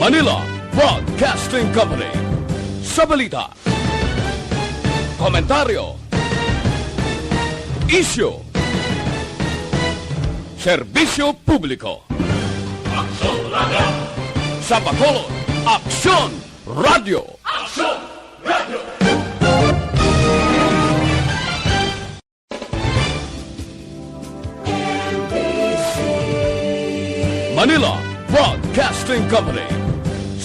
Manila Broadcasting Company. Sa balita, komentaryo, isyu, serbisyo publiko. Aksyon Radio! Sa Bacolod, Aksyon Radio! Aksyon Radio! Manila Broadcasting Company.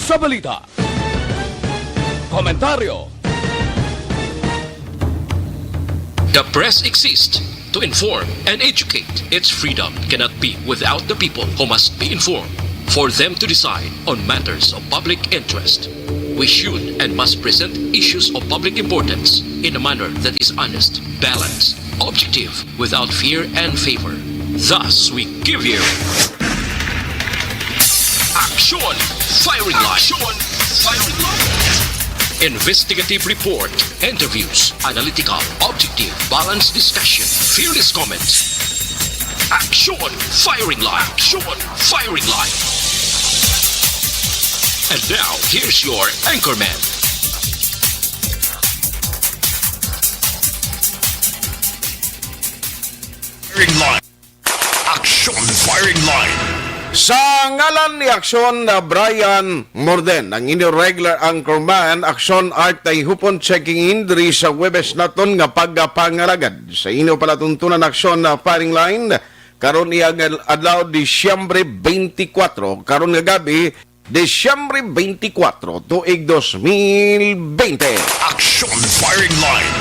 Sa balita, komentaryo. The press exists to inform and educate. Its freedom cannot be without the people who must be informed for them to decide on matters of public interest. We should and must present issues of public importance in a manner that is honest, balanced, objective, without fear and favor. Thus, we give you Aksyon Firing Line. Aksyon Firing Line. Investigative report, interviews, analytical, objective, balanced discussion, fearless comments. Aksyon Firing Line. Aksyon Firing Line. And now, here's your anchorman. Firing Line. Aksyon Firing Line. Sa ngalan ni Aksyon na Brian Morden, ang inyong regular anchorman, Aksyon Art ay hupon checking in diri sa Webes naton nga pagpangalagad. Sa inyo palatuntunan Aksyon na Firing Line, karon iya adlaw Disyembre 24, karon nga gabi Disyembre 24, tuig 2020. Aksyon Firing Line.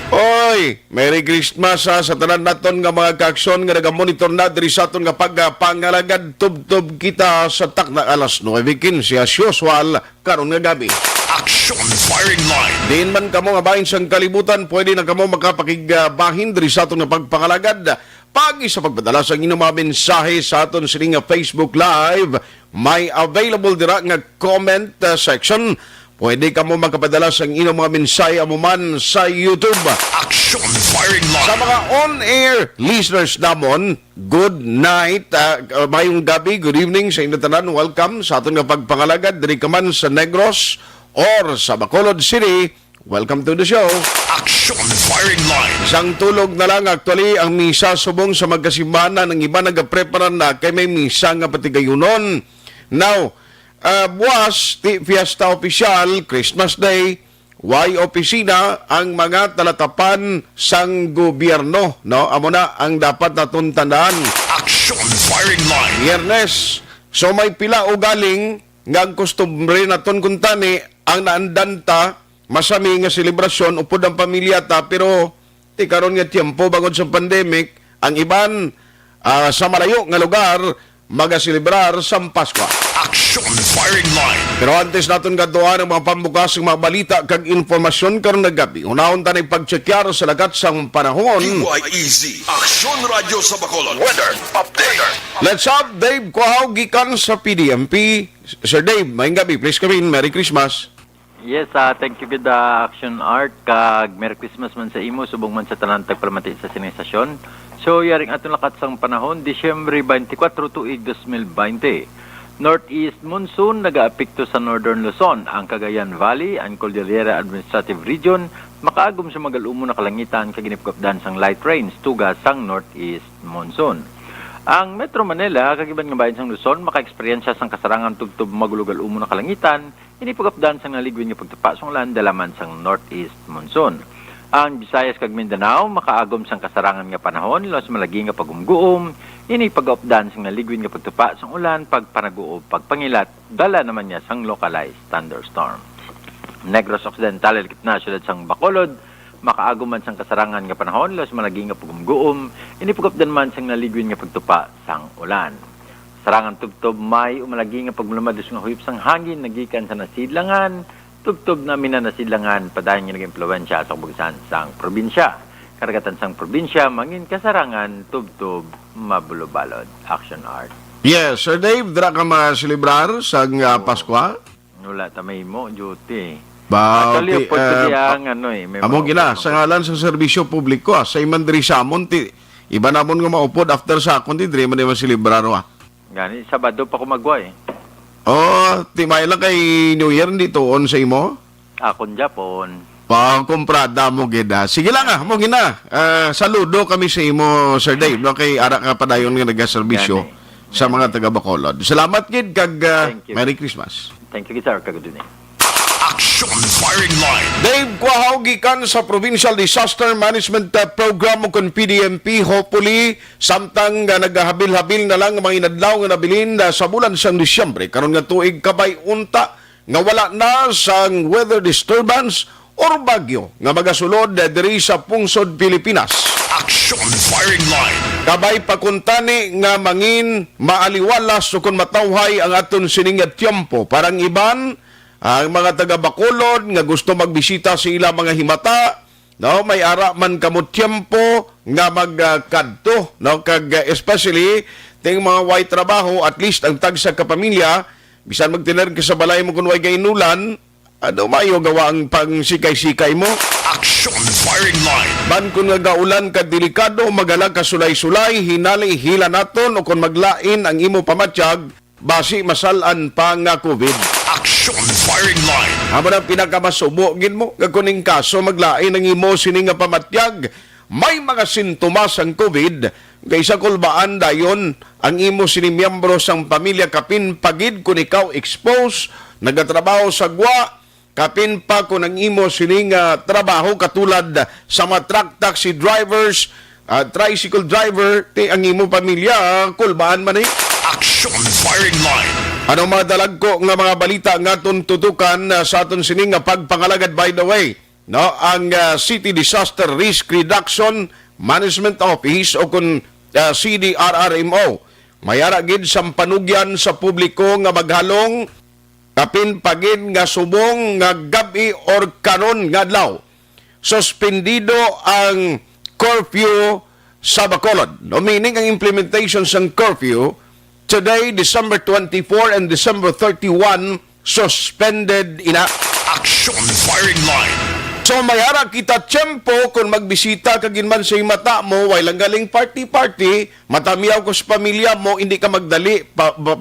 Oy, Merry Christmas sa tanan naton nga mga kaaksyon nga nagamonitor na diri sa aton nga pagpangalagad. Tubtob kita sa takna alas 9:15 as usual karon nga gabi. Aksyon Firing Line. Diin man kamo nga bahin sang kalibutan, pwede na kamo makapakigbahin diri sa aton nga pagpangalagad. Pagi sa pagpadala sa inyong mga mensahe sa aton sining nga Facebook Live, may available dira nga comment section. Pwede ka mo magkapadala sa inyong mga mensahe amuman sa YouTube. Aksyon Firing Line. Sa mga on-air listeners namon, good night, mayong gabi, good evening sa inyong tanan. Welcome sa aton nga pagpangalagad diri ka man sa Negros or sa Bacolod City. Welcome to the show. Aksyon Firing Line. Isang tulog na lang actually ang misa subong sa magkasimbahan ng iba nagapreparan na kay may misa nga patigayunon. Now, buwas, Fiesta Oficial, Christmas Day, way opisina ang mga talatapan sang gobyerno, no? Amo na ang dapat natun tandaan. Aksyon Firing Line. Viernes, so may pila o galing nga ang kustumbre naton kuntani ang naandanta masami nga selebrasyon upod ang pamilya ta, pero ti karon nga tiempo bangod sa pandemic, ang iban sa malayo nga lugar magaselebrar sa Pasko. Aksyon Firing Line. Pero antes natin gaduhan ang mga pambukas ng mga balita kag informasyon karon nga gabi. Unahon ta na pagchekyar sa lagat sang panahon. PYEZ. Aksyon Radio sa Bacolod. Weather Update. Let's up Dave Kuhaw gikan sa PDMP. Sir Dave, maayong gabi. Please come in. Merry Christmas. Yes, thank you good Action Art kag Merry Christmas man sa imo subong man sa tanan tagpalamati sa sinisasyon. So yaring aton lakat sang panahon Disyembre 24 tuig 2020. Northeast monsoon nagaapekto sa Northern Luzon, ang Cagayan Valley, ang Cordillera Administrative Region, makaagom sa magalumo na kalangitan kag ginipkapdan sang light rains tuga sang Northeast monsoon. Ang Metro Manila, kagiban nga bayan sang Luzon, maka-eksperyensya sang kasarangan tubtob magulugal-umo na kalangitan, inipagapdan sang naligwin nga pagtupa sang ulan dalaman sang Northeast monsoon. Ang Visayas kag Mindanao, makaagom sang kasarangan nga panahon, los malagi nga pagumguom, inipagapdan sang naligwin nga pagtupa sang ulan, pagpanaguob, pagpangilat, dala naman niya sang localized thunderstorm. Negros Occidental, Gitna, Syudad sang Bacolod, makaagom man sang kasarangan nga panahon, los malagi nga pagumguom, inipagapdan man sang naligwin nga pagtupa sang ulan. Sarangan tubtob may umalagi nga pagmulamadus nga huyop sang hangin nagikan sa nasidlangan, tubtob na minanasidlangan padayon nga nag-impluwensya sa kabugisan sang probinsya. Karagatan sang probinsya mangin kasarangan tubtob mabulubalod. Action Art. Yes, Sir Dave, dira ka ma-celebrar sang Pasko? Wala tamay mo duty. Ba, Actually, okay, upod ko diyang may amo gina, sa ngalan sa serbisyo publiko, sa iman diri sa amon, iba namon nga maupod after sa akon, diri man naman celebrar. Gani, Sabado pa ko magwa Oh, timay lang kay New Year dito on sa imo. Akon Japon. Pangkumprada mo gida. Sige lang mo gina. Saludo kami sa imo Sir Dave no kay ara ka padayon nga nagaserbisyo Gani. sa mga taga Bacolod. Salamat gid kag Thank you. Merry Christmas. Thank you, sir. Kaguduni. Action Firing Line. Dave Quahaw gikan sa Provincial Disaster Management Program kung PDMP. Hopefully, samtang nagahabil-habil na lang ang mga inadlaw nga nabilin sa bulan sa Disyembre. Karon nga tuig kabay unta nga wala na sang weather disturbance or bagyo nga magasulod diri sa pungsod Pilipinas. Action Firing Line. Kabay pakuntani nga mangin maaliwalas o kung matawhay ang aton sining tiyempo. Parang iban, ang mga taga Bacolod nga gusto magbisita sa ila mga himata, no, may ara man kamo tiyempo nga magkadto, no, kag especially ting mga way trabaho, at least ang tag sa kapamilya, bisan magtiner ka sa balay mo kun way gainulan, ano mayo gawa ang pang-sikay-sikay mo. Action Firing Line. Ban kung nga gaulan ka delikado, magalang ka sulay-sulay, hinali hila naton o kung maglain ang imo pamatyag, basi masalan pa nga COVID. Action Firing Line. Habang ang pinakamasubogin mo, kakuning kaso maglain ang imo sining nga pamatyag, may mga sintomas ang COVID, kaysa kulbaan dayon ang imo sining miyembro sang pamilya kapin pagid kung ikaw expose, nagatrabaho sa gwa, kapin pa kung ang imo sining trabaho katulad sa mga truck taxi drivers, tricycle driver, ti ang imo pamilya, kulbaan man Action Firing Line. Ano mga dalag ko nga mga balita nga aton tutukan sa aton sining nga pagpangalagad, by the way, no, ang City Disaster Risk Reduction Management Office o kun CDRRMO mayara gid sa panugyan sa publiko nga maghalong kapin pagin nga subong nga gabi or karon nga adlaw. Suspendido ang curfew sa Bacolod. No, meaning ang implementation sang curfew today, December 24 and December 31, suspended ina. Action Firing Line. So mayara kita tiyempo kung magbisita kagin man sa mata mo, way lang galing party-party, matamiyaw ko sa pamilya mo, hindi ka magdali,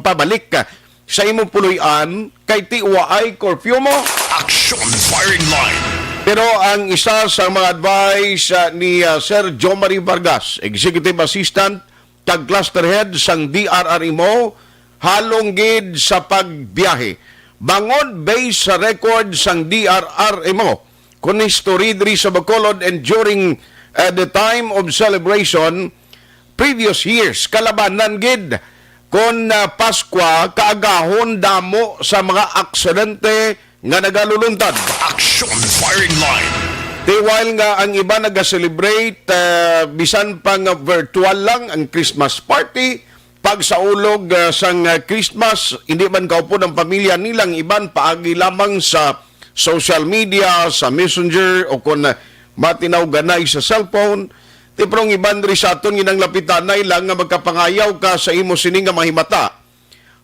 pabalik ka sa imong puluyan, kay tiwa ay curfew mo. Action Firing Line. Pero ang isa sa mga advice ni Sir Jomari Vargas, Executive Assistant, kag cluster head sang DRRMO, halong gid sa pagbiyahe. Bangod based sa record sang DRRMO, kung history diri sa Bacolod and during the time of celebration, previous years, kalabanan gid, kung Paskwa, kaagahon damo sa mga aksidente nga nagaluluntad. Action Firing Line. While nga ang iba nag-celebrate, bisan pa nga virtual lang ang Christmas party, pag sa ulog sang Christmas, hindi man kaupo ng pamilya nilang iban paagi lamang sa social media, sa messenger, o kung matinaw ganay sa cellphone. Tiprong iban rin sa aton ginang lapitanay lang nga magkapangayaw ka sa imo sining nga mahimata.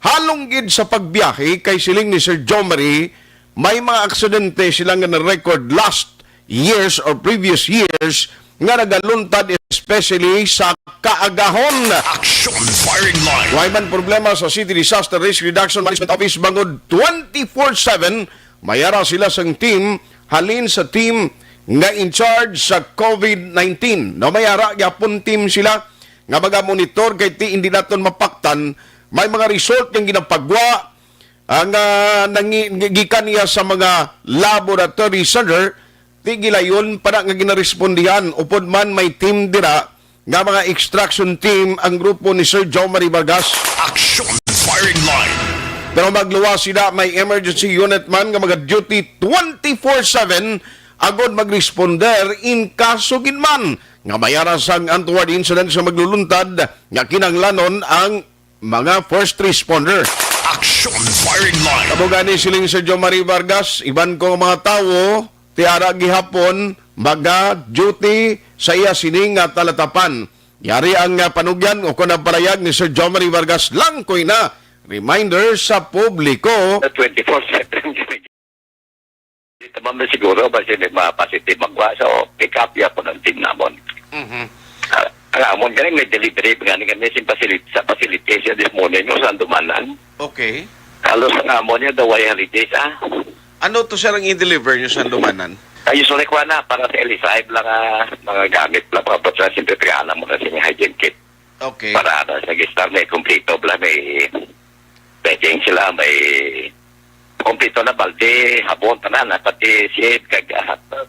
Halong gid sa pagbiyahe kay siling ni Sir Jomari, may mga aksidente silang nga na-record last years or previous years nga nagaluntad especially sa kaagahon. Action Firing Line. Why man problema sa City Disaster Risk Reduction Management Office bangod 24/7 mayara sila sang team halin sa team nga in charge sa COVID-19. No, mayara gyapon team sila nga maga-monitor kay ti hindi naton mapaktan, may mga result yang ginapagwa ang gikan niya sa mga laboratory center. Tigilayon para nga ginarespondihan upod man may team dira nga mga extraction team ang grupo ni Sir Jomari Vargas. Action Firing Line. Pero magluwas sila, may emergency unit man nga mga-duty 24/7 agod mag-responder in kaso ginman nga mayara sang untoward incident sa magluluntad nga kinanglanon ang mga first responder. Action Firing Line. Kabugani siling Sir Jomari Vargas, iban ko mga tawo tiara gihapon maga-duty sa iya sining talatapan. Yari ang panugyan o kunang palayag ni Sir Jomari Vargas lang ko'y na reminder sa publiko. 24/7. Dito man siguro kasi may mga positive magwa. So, pick up ya po ng team namon. Ang amon galing may delivery. Galing kami sa facilitation this morning yung saan dumanan. Okay. Halos ang amo niya, the way holidays, Ano to sir ang i-deliver nyo sa Lumanan? Usually ko na, para sa Elisaive lang, mga gamit lang, para sa simple alam mo na sa hygiene kit. Okay. Para sa gistar may kumplito bla, may bedding sila, may kumplito na balde, habon, tanan, pati shade,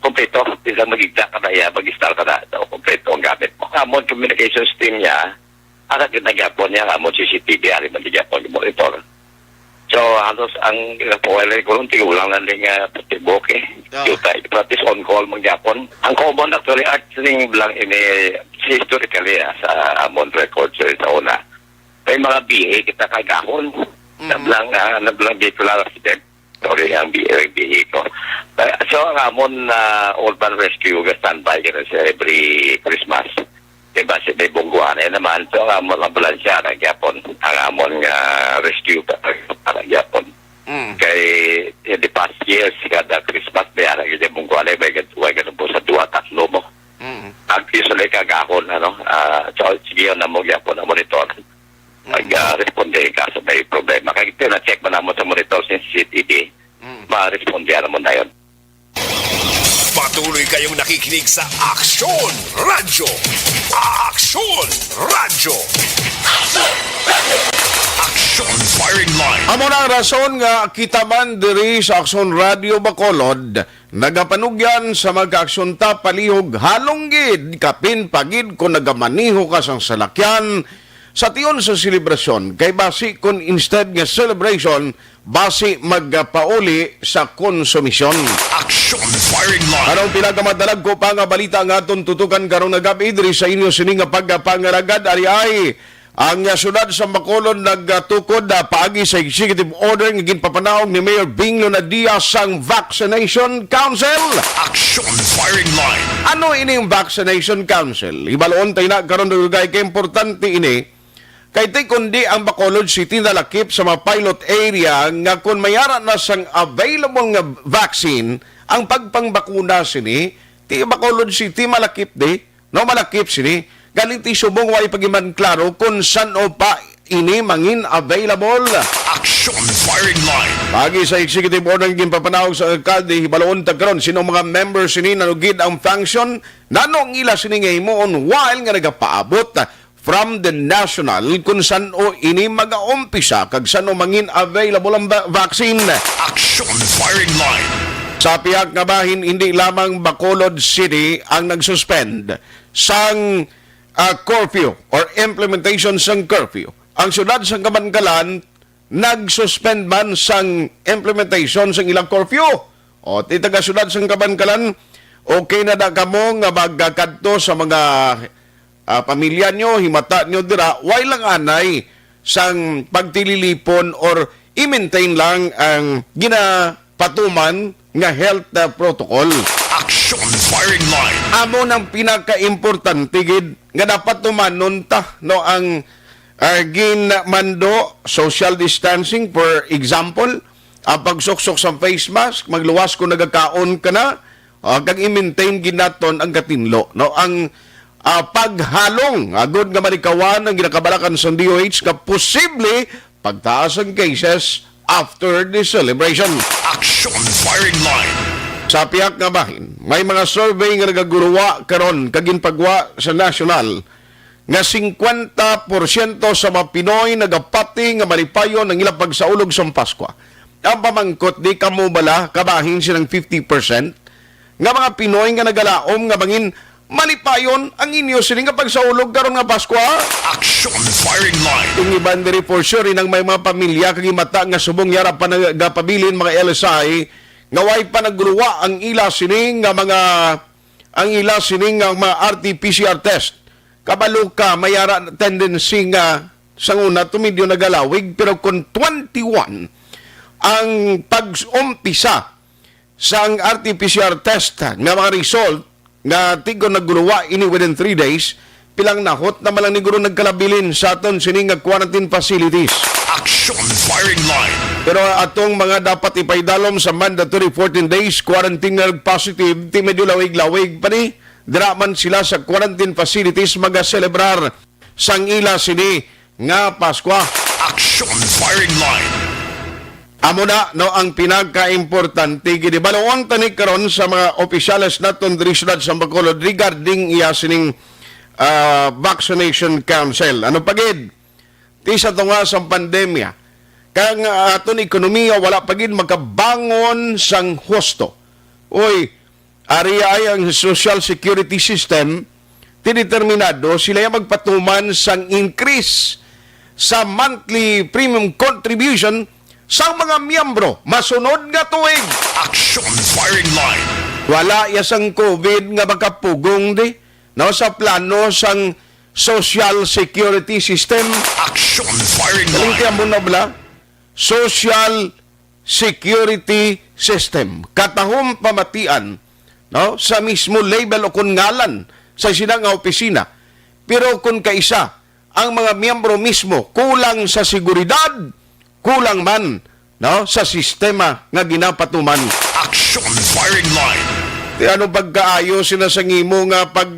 kumplito, isang magigda ka na, mag-star ka na, kumplito ang gamit mo. Amon communication system niya, agad yung nagyapon niya, amon CCTV, ari magyapon yung monitor. So, halos ang power ko nung tigulang lang din patibok practice on call magyapon. Ang common actually acting lang historically sa amon records sa una. May mga BA kita kagahon. Nablang vehicular accident. Sorry, ang BA ko. So, ang amon urban rescue standby sa every Christmas. Diba, si may bungguan naman. So, ang amon ambulansya na gyapon. Ang amon rescue para gyapon. Kay the past years, kada Christmas, may ara yung bungguan may ganun po sa 2-3 mo. Ang usually kagahon, so, sige yun na mo gyapon na monitor. Mag-responde kaso may problema. Kaya ito na-check mo na mo sa monitor sa CCTV, ma-responde mo na yun. Patuloy kayong nakikinig sa Aksyon Radyo. Aksyon Radyo. Aksyon Firing Line. Amo na ang rason nga kita man diri sa Aksyon Radio Bacolod, nagapanugyan sa mag-aksyon ta palihog halong gid kapin pagid kung nagamaniho ka sang salakyan sa tiyon sa selebrasyon kay basi kun instead nga celebration basi magpauli sa konsumisyon. Aksyon Firing Line. Anong pinagamadalag ko pa nga balita nga aton tutukan karong nagabi diri sa inyo sini nga pagpangaragad ari ay ang syudad sa Bacolod nagtukod paagi sa executive order nga ginpapanaog ni Mayor Bing Lonadia sang Vaccination Council. Aksyon Firing Line. Ano ining Vaccination Council? Ibaloon tayo na karon dugay kay importante ini. Kay tay kundi ang Bacolod City nalakip sa mga pilot area nga kung mayara na sang available nga vaccine ang pagpangbakuna sini, ti Bacolod City malakip di, no malakip sini. Galing ti subong way pagiman klaro kung saan o pa ini mangin available. Aksyon Firing Line. Pagi sa executive order ng papanawag sa alkalde, hibaloon tagkaroon sino mga members sini nanugid ang function, nanong ila sini nga himoon while nga nagapaabot from the national kung saan o ini mag-aumpisa kag saan o mangin available ang vaccine. Aksyon Firing Line. Sa pihak nga bahin, hindi lamang Bacolod City ang nagsuspend sang curfew or implementation sang curfew. Ang syudad sang Kabankalan nag-suspend man sang implementation sang ilang curfew. O titaga syudad sang Kabankalan, okay na da kamo nga magkakadto sa mga pamilya nyo, himata nyo dira, way lang anay sang pagtililipon or i-maintain lang ang ginapatuman nga health protocol. Aksyon Firing Line. Amo ng pinaka-importante gid nga dapat tumanon ta no ang ginmando social distancing, for example, ang pagsuksok sa face mask, magluwas kung nagakaon ka na, kag i-maintain ginaton ang katinlo no ang paghalong agud nga manikawan ang ginakabalakan sa DOH ka posible pagtaas ang cases after the celebration. Aksyon Firing Line. Sa pihak nga bahin, may mga survey nga nagaguruwa karon kaginpagwa sa national nga 50% sa mga Pinoy nagapati nga malipayon ang ilang pagsaulog sa Paskwa. Ang pamangkot di kamo bala kabahin silang 50% nga mga Pinoy nga nagalaom nga bangin malipayon ang inyo sining nga pagsaulog karon nga Paskwa. Aksyon Firing Line. Yung iban diri for sure inang may mga pamilya kag mata nga subong yara pa nagapabilin mga LSI nga way pa nagruwa ang ila sining nga mga RT-PCR test. Kabalo ka mayara tendency nga sanguna tumidyo nagalawig pero kung 21 ang pag-umpisa sang RT-PCR test nga mga result nga tigo nagruwa ini within 3 days, pilang nahot na malang ni guro nagkalabilin sa aton sining nga quarantine facilities. Aksyon Firing Line. Pero atong mga dapat ipaidalom sa mandatory 14 days quarantine nga positive, ti medyo lawig-lawig pa ni. Draman sila sa quarantine facilities maga-celebrar sang ila sini nga Paskwa. Aksyon Firing Line. amo na no ang pinaka-importante gid balawon tani karon sa mga opisyales naton diri sa Bacolod regarding iya sining vaccination council. Ano pagid? Ti sa tunga sa pandemya. Kang aton ekonomiya wala pagid makabangon sang husto. Oy, ari ay ang social security system tideterminado sila yung magpatuman sang increase sa monthly premium contribution sa mga miyembro masunod nga tuig. Action Firing Line. Wala yasang COVID nga makapugong di no sa plano sang social security system. Action Firing Kaling Line. kaya mo na bala? Social security system. Katahom pamatian no sa mismo label o kun ngalan sa sinang nga opisina. Pero kung kaisa ang mga miyembro mismo kulang sa seguridad, kulang man no sa sistema nga ginapatuman. Action Firing Line. Di ano pagkaayo sinasangimo nga pag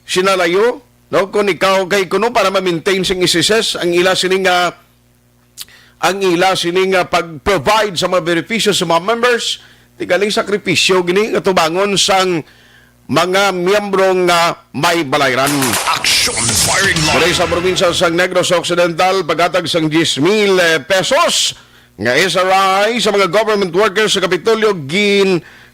sinalayo no kung ikaw kay kuno para ma-maintain sing isises ang ila sining pag-provide sa mga benepisyo sa mga members, di galing sakripisyo gini katubangon sang mga miyembro nga may balayran. Action Firing Line. Muli sa probinsya sang Negros Occidental, paghatag sang 10,000 pesos nga SRI sa mga government workers sa Kapitolyo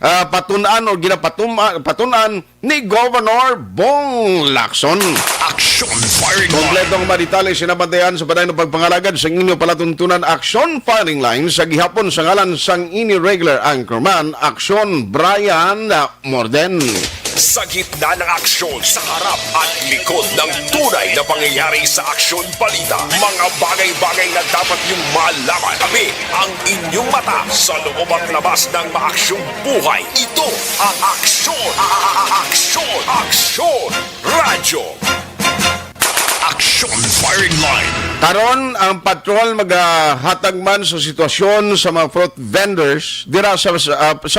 patunan o ginapatunan ni Governor Bong Lacson. Action Firing Line. Kompletong maritali sinabantayan sa paday ng pagpangalagad sa inyo palatuntunan Action Firing Line sa gihapon sa ngalan sang ini regular anchorman Action Brian Morden. Sa gitna ng aksyon, sa harap at likod ng tunay na pangyayari sa aksyon balita, mga bagay-bagay na dapat niyong malaman. Kami ang inyong mata sa loob at labas ng maaksyong buhay. Ito ang aksyon, aksyon, aksyon, radyo. Action Firing Line. Karon ang patrol maghatag man sa sitwasyon sa mga fruit vendors dira sa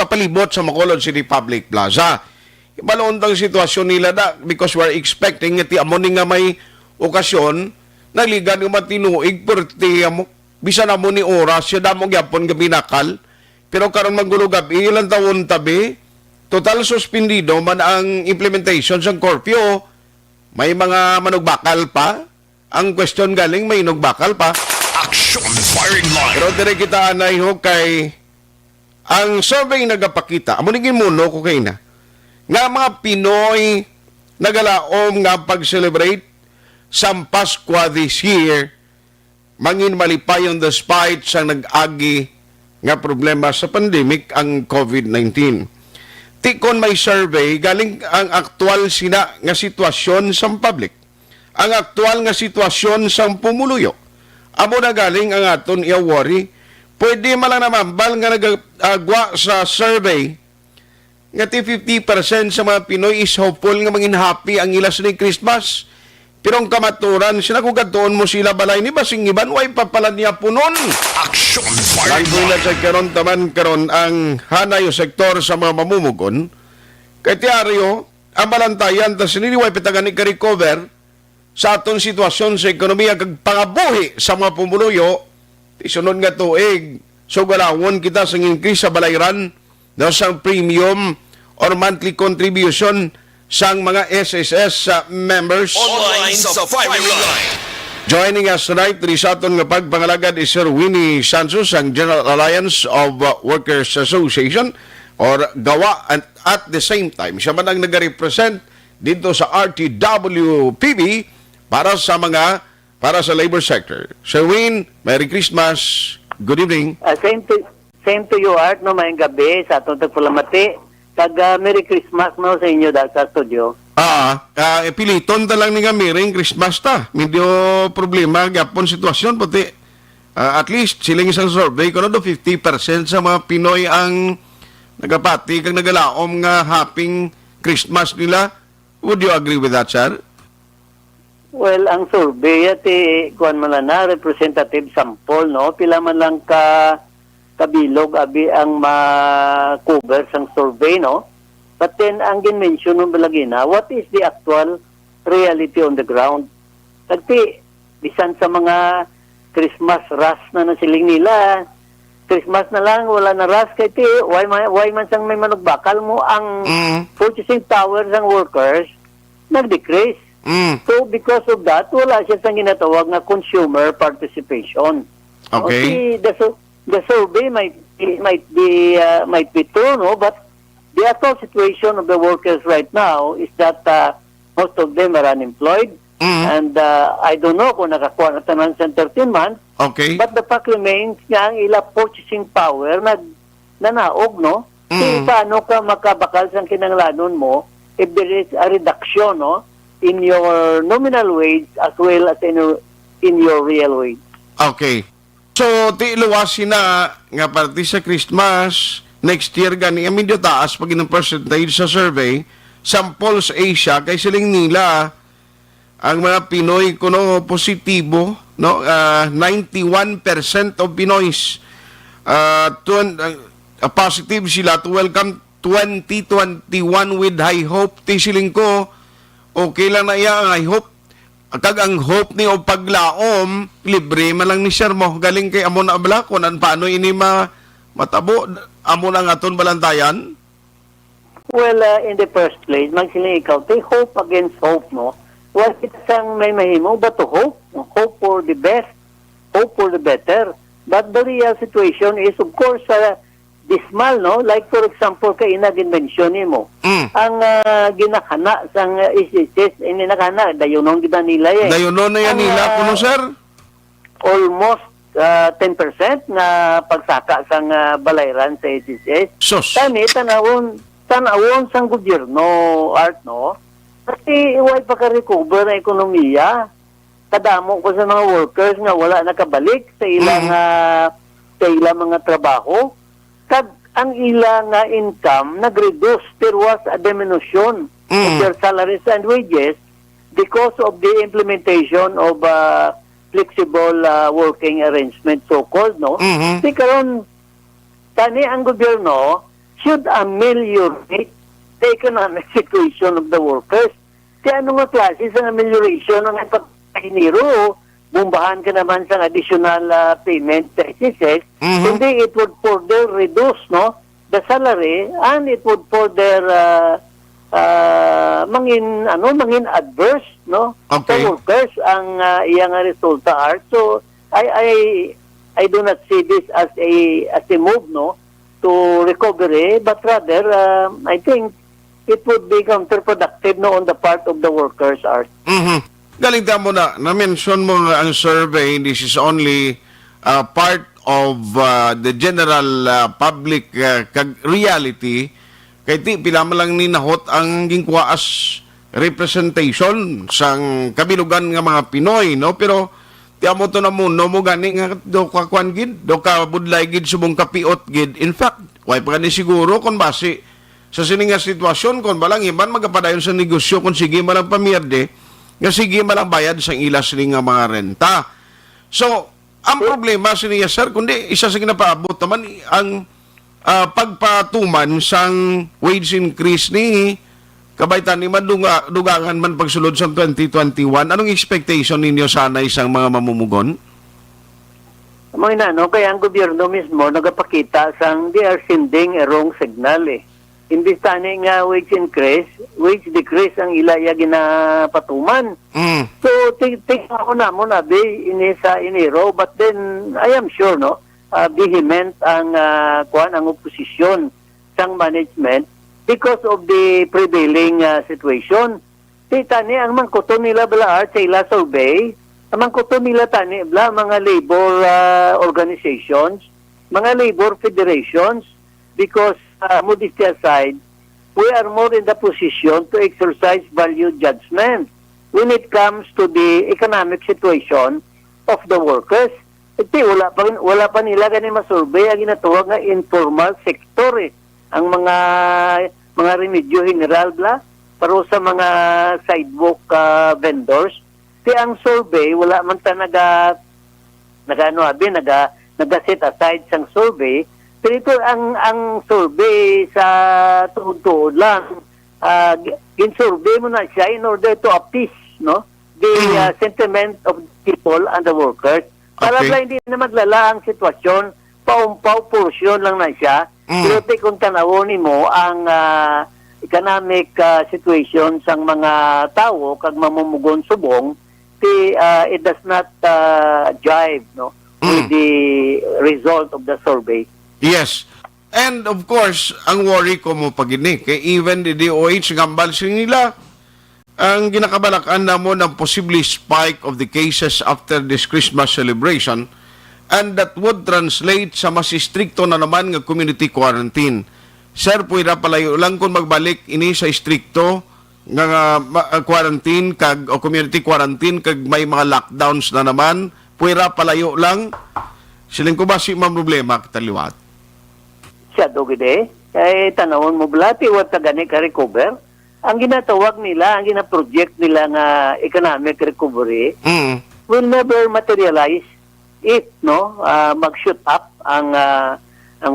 palibot sa Bacolod City Public Plaza. Ibalaon ang sitwasyon nila da because we're expecting iti amo nga may okasyon naligan nga matinuig perti amo bisan amo ni oras siya damo gyapon nga binakal pero karon magulo gabi ilang taon tabi total suspendido man ang implementation sa curfew. May mga manugbakal pa. Ang question galing may nugbakal pa. Action Firing Line. Pero dire kita anay ho kay ang survey nagapakita amo ningin muno ko kay na nga mga Pinoy nagalaom nga pag-celebrate sa Pasko this year mangin malipayon despite sa nag-agi nga problema sa pandemic ang COVID-19. Tikon may survey galing ang aktual sina nga sitwasyon sa public. Ang aktual nga sitwasyon sa pumuluyo. Amo na galing ang aton i-worry. Pwede man lang namambal nga nagagwa sa survey nga 50% sa mga Pinoy is hopeful nga mangin happy ang ilas ni Christmas. Pero ang kamaturan, sinakugatoon mo sila balay ni basing iban, way papala niya punon. Action Firing Langkoy na Line. sa karon taman karon ang hanay o sektor sa mga mamumugon. Kay tiaryo, ang balantayan, tas niliway pitagan ni ka-recover sa aton sitwasyon sa ekonomiya kag pangabuhi sa mga pumuluyo, isunod nga tuig, so galawon kita sa increase sa balayran, no, sa premium or monthly contribution sang mga SSS members. Online sa Firing Line. Joining us tonight, risaton nga pagpangalagad is Sir Winnie Santos, ang General Alliance of Workers Association or GAWA, and at the same time, siya man ang nag-represent dito sa RTWPB para sa labor sector. Sir Win, Merry Christmas. Good evening. Same to you, Art, no, mayang gabi sa atong tagpulamati. Merry Christmas, no, sa inyo dahil sa studio. Piliton ta lang ni nga Merry Christmas ta. Medyo problema, gyapon sitwasyon, pati at least siling isang survey, kung ano 50% sa mga Pinoy ang nagapati kang nagalaom nga happy Christmas nila. Would you agree with that, sir? Well, ang survey, kuhan man lang na, representative sample, no? Pila man lang kabilog abi ang ma-cover sang survey, no? But then, ang gin-mention nung balagi na, what is the actual reality on the ground? Tagpi, bisan sa mga Christmas rush na nasiling nila, Christmas na lang, wala na rush kay ti, why man sang may manugbakal mo ang purchasing power ng workers nag-decrease. So because of that, wala siya sang ginatawag na consumer participation. Okay. The survey might be true, no, but the actual situation of the workers right now is that most of them are unemployed. And I don't know kung nakakuha na tanan sa 13 months. Okay. But the fact remains nga ang ila purchasing power nanaog, no? Paano ka makabakal sa kinanglanon mo if there is a reduction, no, in your nominal wage as well as in your real wage. Okay. So, ti iluwasin na nga parte sa Christmas, next year gani, medyo taas pag ng percentage sa survey, sample sa Asia, kay siling nila, ang mga Pinoy kuno positibo, no, 91% of Pinoys positive sila to welcome 2021 with high hope. Tisiling ko, okay lang na iya ang high hope. Kag ang hope ni o paglaom, libre man lang ni sir mo. Galing kay amo na abla, kung paano ini matabo, amo na nga aton balantayan. Well, in the first place, magsiling ikaw, take hope against hope, no? Well, kita sang may mahimo, but to hope for the best, hope for the better. But the real situation is, of course, dismal, no? Like, for example, kay ina-mention mo, ang ginakana sang SSS, ini nakana, dayunon kita nila eh. Dayunon na yan nila, kuno sir? Almost 10% na pagsaka sang balayran sa SSS. Sus. Tanawon sang gobyerno, Art, no? Kasi iway pa ka-recover ang ekonomiya. Kadamo ko sa mga workers nga wala nakabalik sa ilang mga trabaho. Kag ang ilang income nag-reduce. There was a diminution of their salaries and wages because of the implementation of flexible working arrangement, so-called, no? Kasi karon tani ang gobyerno should ameliorate the economic situation of the workers. Kaya ano nga klase sa amelioration ng pagkahiniro, bumbahan ka naman sa additional payment sa SSS, kundi it would further reduce, no, the salary, and it would further mangin adverse, no, Okay. sa workers ang iyang resulta, Art. So I do not see this as a move, no, to recovery, but rather I think it would be counterproductive, no, on the part of the workers, Art. Galing mo na-mention mo nga ang survey, this is only part of the general public reality. Kaya pila mo lang ni nahot ang gingkuas representation sang kabilugan nga mga Pinoy, no? Pero tiamo to na mo gani nga do ka kwan gid, do ka budlay gid subong kapiot gid. In fact, way pa ni siguro kung base sa sining nga sitwasyon kon balang iban magapadayon sa negosyo kung sige malang pamierde, nga sige malang bayad sa ilas sining nga mga renta. So, ang problema siniya sir, kundi isa sa ginapaabot naman ang pagpatuman sang wage increase ni kabaitan ni dugangan man pagsulod sa 2021. Anong expectation ninyo sana isang mga mamumugon? Mga kaya ang gobyerno mismo nagapakita sang they are sending a wrong signal eh. Imbis tani nga wage decrease ang ilaya ginapatuman. So, tingnan ko na mo na sa Enero, but then I am sure, no, vehement ang ang oposisyon sang management because of the prevailing situation. Tani ang mangkuto nila bala sa ila survey, ang mangkuto nila tani bala mga labor organizations, mga labor federations, because modesty aside, we are more in the position to exercise value judgment when it comes to the economic situation of the workers. Iti, wala pa nila ganun masurvey ang ginatawag nga informal sector eh. Ang mga remedyo general bla, pero sa mga sidewalk vendors. Iti ang survey, wala man ta nag-set aside sang survey. Pero ito ang survey sa tuhod-tuhod lang. Gin-survey mo na siya in order to appease, no, the sentiment of the people and the workers. Para Okay. hindi na maglala ang sitwasyon paumpaw portion lang na siya. Pero kung tanawon mo ang economic situation sang mga tao kag mamumugon subong, it does not jive with the result of the survey. Yes. And of course, ang worry ko mo pagini, kay even the DOH ngambal nila, ang ginakabalakan na mo ng possibly spike of the cases after this Christmas celebration, and that would translate sa mas stricto na naman ng community quarantine. Sir, pwede palayo lang kung magbalik ini sa stricto nga quarantine kag o community quarantine kag may mga lockdowns na naman, pwede palayo lang. Siling ko ba si problema kitaliwat? Siya dogide, kay tanawon mo blati wat gani ka recover. Ang ginatawag nila, ang gina-project nila nga economic recovery will never materialize if mag-shoot up ang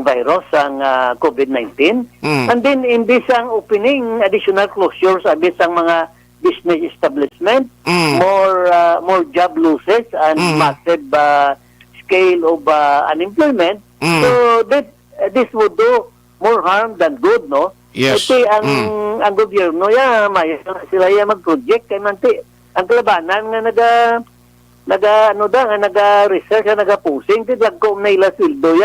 virus, ang COVID-19. And then in this ang opening, additional closures abis ang mga business establishment, more job losses and massive scale of unemployment. So this would do more harm than good, no? Yes. Kasi ang gobyerno sila mag-project kay manti ang kalabanan nga naga-research nga naga-posing tidag ko nila sweldo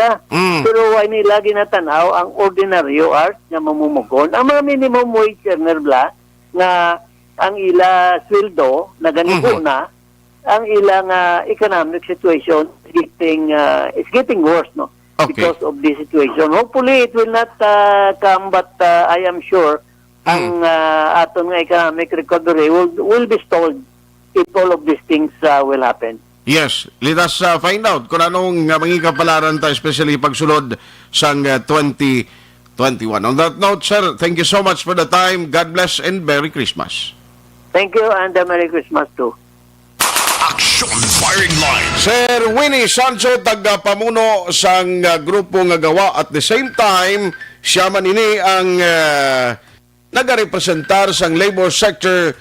pero ay nila ginatanaw ang ordinaryo art nga mamumugon ang mga minimum wage earner bla nga ang ila sweldo naganigo na ang ilang economic situation is getting worse, no? Okay. Because of this situation. Hopefully, it will not come, but I am sure ang aton nga economic recovery will be stalled if all of these things will happen. Yes, let us find out kung anong mga kapalaran ta, especially pagsulod sang 2021. On that note, sir, thank you so much for the time. God bless and Merry Christmas. Thank you and Merry Christmas too. Action Firing Line. Sir Winnie Sancho, taga-pamuno sang grupo nga gawa. At the same time, siya man ini ang nagarepresentar sang labor sector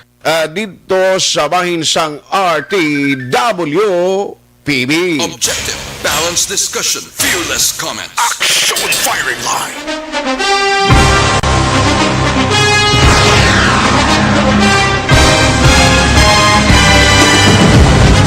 dito sa bahin sang RTW-PB. Objective, balanced discussion, fearless comments. Action Firing Line.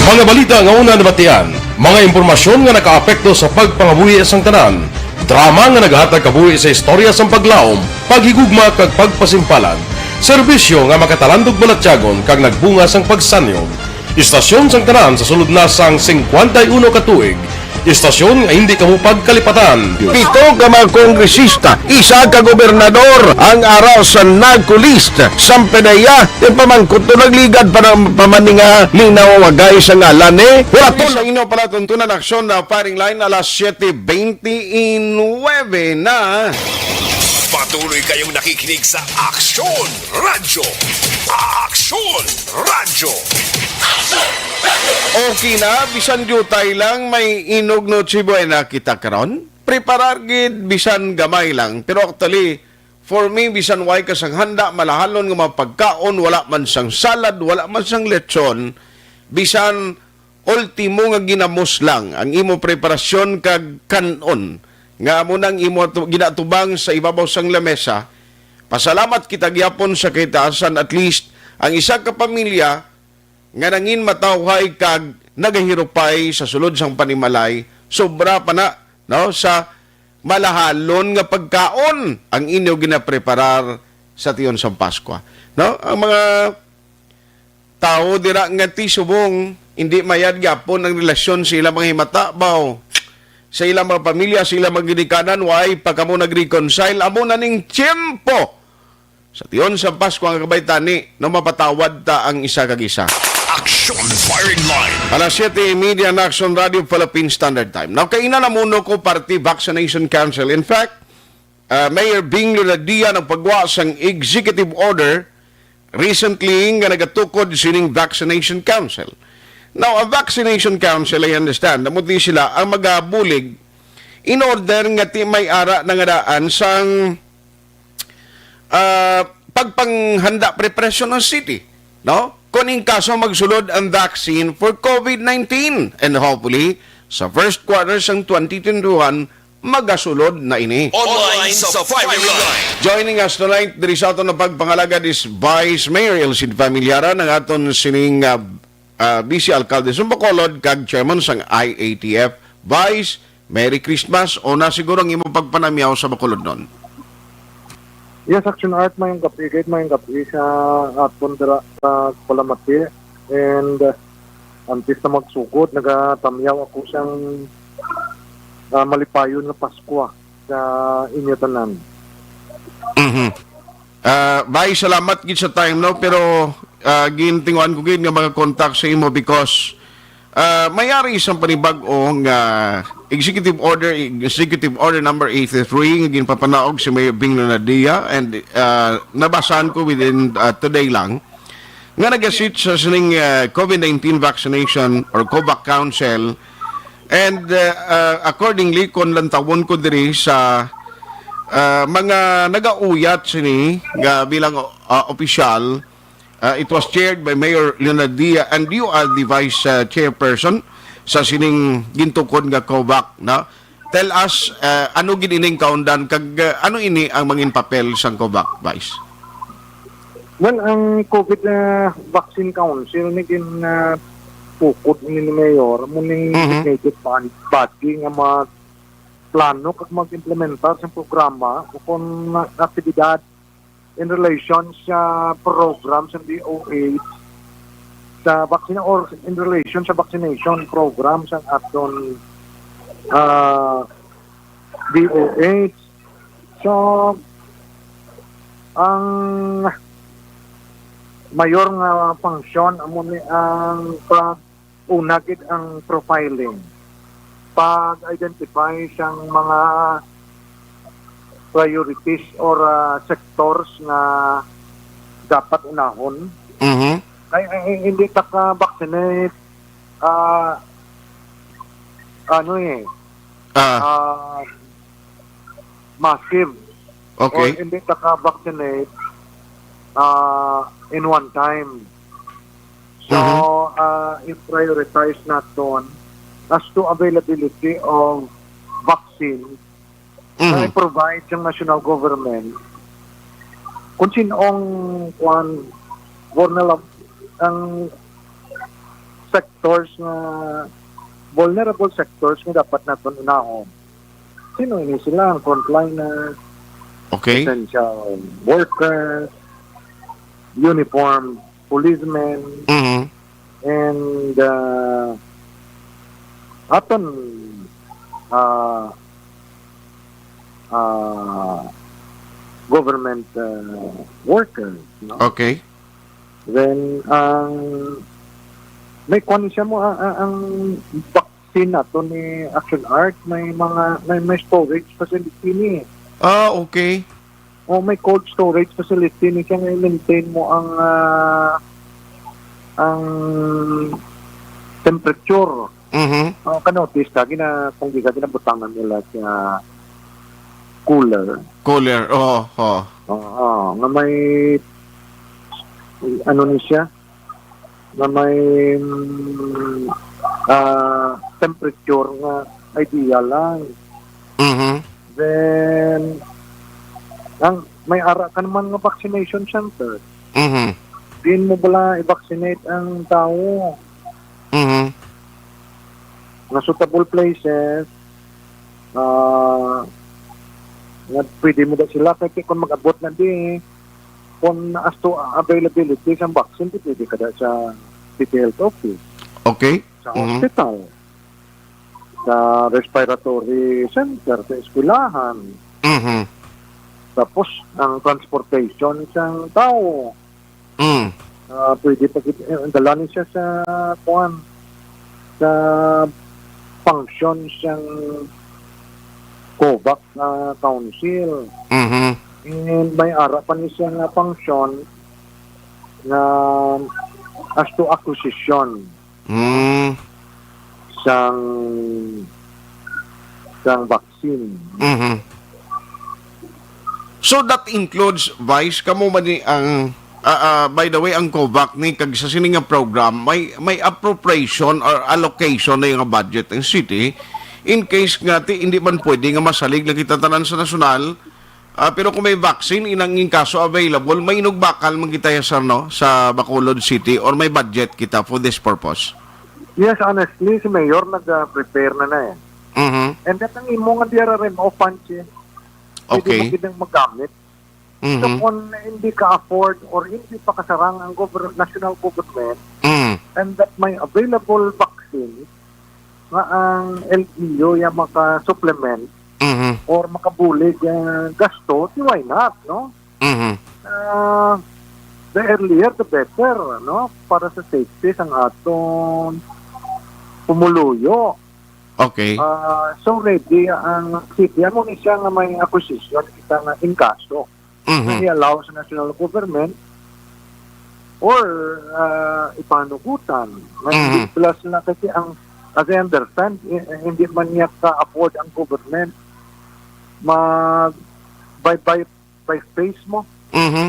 Mga balita nga una nabatian, mga impormasyon nga nakaapekto sa pagpangabuhi sang tanan, drama nga naghatag kabuhi sa istorya sang paglaom, paghigugma kag pagpasimpalan, serbisyo nga makatalandog balatyagon kag nagbunga sang pagsanyog, istasyon sang tanan sa sulod na sang 51 ka tuig, istasyon nga hindi kamupag kalipatan. 7 ka mga kongresista, 1 ka gobernador ang araw sa nagkulist sang pedaya di pamangkot to nagligad para pamaninga linaw wagay sa ngalan wala to sa inyo pala tuntunan aksyon na firing line alas 7:29 na. Patuloy kayong nakikinig sa Action Radyo. Action Radyo. Okay na, bisan jutay lang may inog no chibuena kita karon. Preparar gid bisan gamay lang. Pero actually, for me, bisan way ka sang handa, malahalon nga mapagkaon, wala man sang salad, wala man sang lechon, bisan ultimo nga ginamos lang ang imo preparasyon kag kanon nga amo nang imo ginatubang sa ibabaw sang lamesa. Pasalamat kita gyapon sa kitaasan at least ang isa ka pamilya nga nangin matawhay kag nagahirupay sa sulod sang panimalay sobra pa na sa malahalon nga pagkaon ang inyo ginapreparar sa tiyon sang Pasko. Ang mga tao dira nga ti subong hindi mayad gyapon ang relasyon sa ilang mga himatabaw sa ilang mga pamilya, sa ilang mga ginikanan, why pagkamo nag-reconcile, amo na ning tiyempo sa tiyon sa Pasko ang kabaytani na mapatawad ta ang isa kag isa. Action Firing Line. Alas 7:30 na Action Radio Philippine Standard Time. Now, kaina na muna ko Party Vaccination Council. In fact, Mayor Bing Luladia ng pagwa sang executive order recently nga nagatukod sining Vaccination Council. Now, a Vaccination Council, I understand, namuti sila ang magabulig in order nga ti may ara na nga daan sang pagpanghanda preparasyon ng city. No? Kung in kaso magsulod ang vaccine for COVID-19 and hopefully sa first quarter sang 2021 magasulod na ini. Online sa firing line. Joining us tonight, diri sa aton na pagpangalagad is Vice Mayor Elcid Familiara ng aton sining Vice Alcalde sa Bacolod kag Chairman sang IATF. Vice, Merry Christmas o na siguro ang imong pagpanamyaw sa Bacolod nun. Yes, Action Art, mayong gabi sa aton dira sa Kulamati. And antes na magsugod, nagatamyaw ako siyang malipayon na Pasko sa inyo tanan. Bye, salamat gid sa time no, pero gintinguan ko gid nga mga contact sa imo because mayari isang panibag-ong executive order number 83 nga ginpapanaog si Mayor Bing Nadia, and nabasahan ko within today lang nga nagasit sa sining COVID-19 vaccination or COVAC Council, and accordingly kon lantawon ko diri sa mga nagauyat sini nga bilang opisyal. It was chaired by Mayor Leonadia, and you are the vice chairperson sa sining gintukod nga COVAC, no? Tell us ano gid ining kaundan kag ano ini ang mangin papel sang COVAC, vice? Well, ang COVID Vaccine Council ni gin pukod ni Mayor muning designated body nga mag plano kag mag-implementar sa programa kung aktibidad in relation sa program sa DOH sa vaccine or in relation sa vaccination program sa aton DOH. So ang mayor nga function amo ni ang pag-unagid ang profiling, pag-identify siyang mga priorities or sectors na dapat unahon. Ay hindi ka-vaccinate massive. Okay. Or hindi ka-vaccinate in one time. So, i-prioritize natin as to availability of vaccine na i-provide yung national government kung sinong vulnerable sectors na dapat natin unahon. Sino ini sila? Ang frontliner, okay, essential workers, uniformed policemen, and aton government workers, no? Okay. Then may kwan siya mo ang vaccine nato ni Action Art, may storage facility ni. Okay. O may cold storage facility ni kaya maintain mo ang temperature. Kanotis ka kung di ka ginabutangan nila sa cooler. Nga may ano ni siya, na may temperature nga ideal lang. Then may ara ka naman nga vaccination center. Din mo bala i-vaccinate ang tao. Nga suitable places, nga pwede mo na sila kaya kung mag-abot na di kung as to availability sa vaccine, pwede ka na sa City Health Office. Okay. Sa hospital. Sa respiratory center, sa eskwelahan. Tapos, ang transportation ng tao. Pwede dalanin siya sa sa function siyang COVAC Council. And may ara pa niya siyang function na as to acquisition sang vaccine. So that includes, Vice, kamo man ni ang by the way, ang COVAC ni kag sa sining nga program, may appropriation or allocation na yung budget ng city in case nga hindi man pwede nga masalig na kita tanan sa nasyonal. Pero kung may vaccine, inangin kaso available, may inugbakal man kita sa Bacolod City or may budget kita for this purpose. Yes, honestly, si Mayor nag-prepare na eh. And that ang imo nga diara rin o panche. Okay. Hindi mo magamit. So kung hindi ka afford or hindi pa kasarang ang national government and that may available vaccine nga ang LGU yung maka-supplement or makabulig yung gasto, why not, no? The earlier, the better, no? Para sa safety ang aton pumuluyo. Okay. So ready ang city. Amo ni siya nga may acquisition kita nga in kaso. Na i-allow sa national government or ipanugutan. Plus na kasi ang, as I understand, hindi man niya ka-afford ang government by phase mo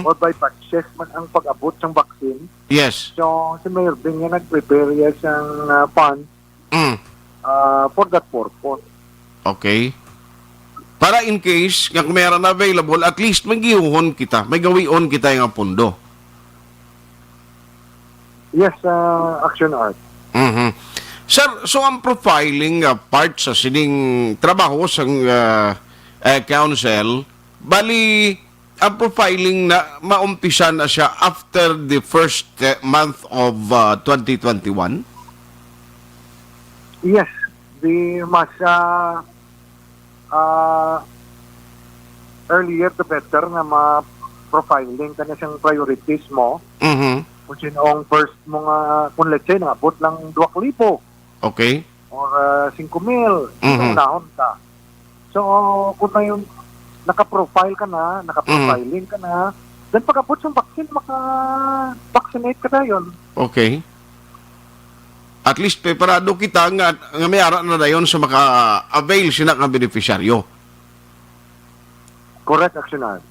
or by purchase man ang pag-abot ng vaccine. Yes. So, si Mayor Bing nga nag-prepare yan siyang fund for that purpose. Okay. Para in case, nga kung meron na available, at least may gihon kita, may gawion kita yung pundo. Yes, Action Art. Sir, so ang profiling part sa sining trabaho sa council, bali, ang profiling na maumpisa na siya after the first month of 2021? Yes, the mas earlier the better na ma-profiling ka na siyang priorities mo. Kung sino ang first mo nga, kung let's say, nabot lang 2,000. Okay. Or 5,000. Unahon ka. So, kung na yung naka-profile ka na, naka-profiling ka na, then pag-abot yung vaccine, maka-vaccinate ka na yun. Okay. At least preparado kita nga may ara na dayon sa maka-avail sina nga beneficiaryo. Correct, Action Art.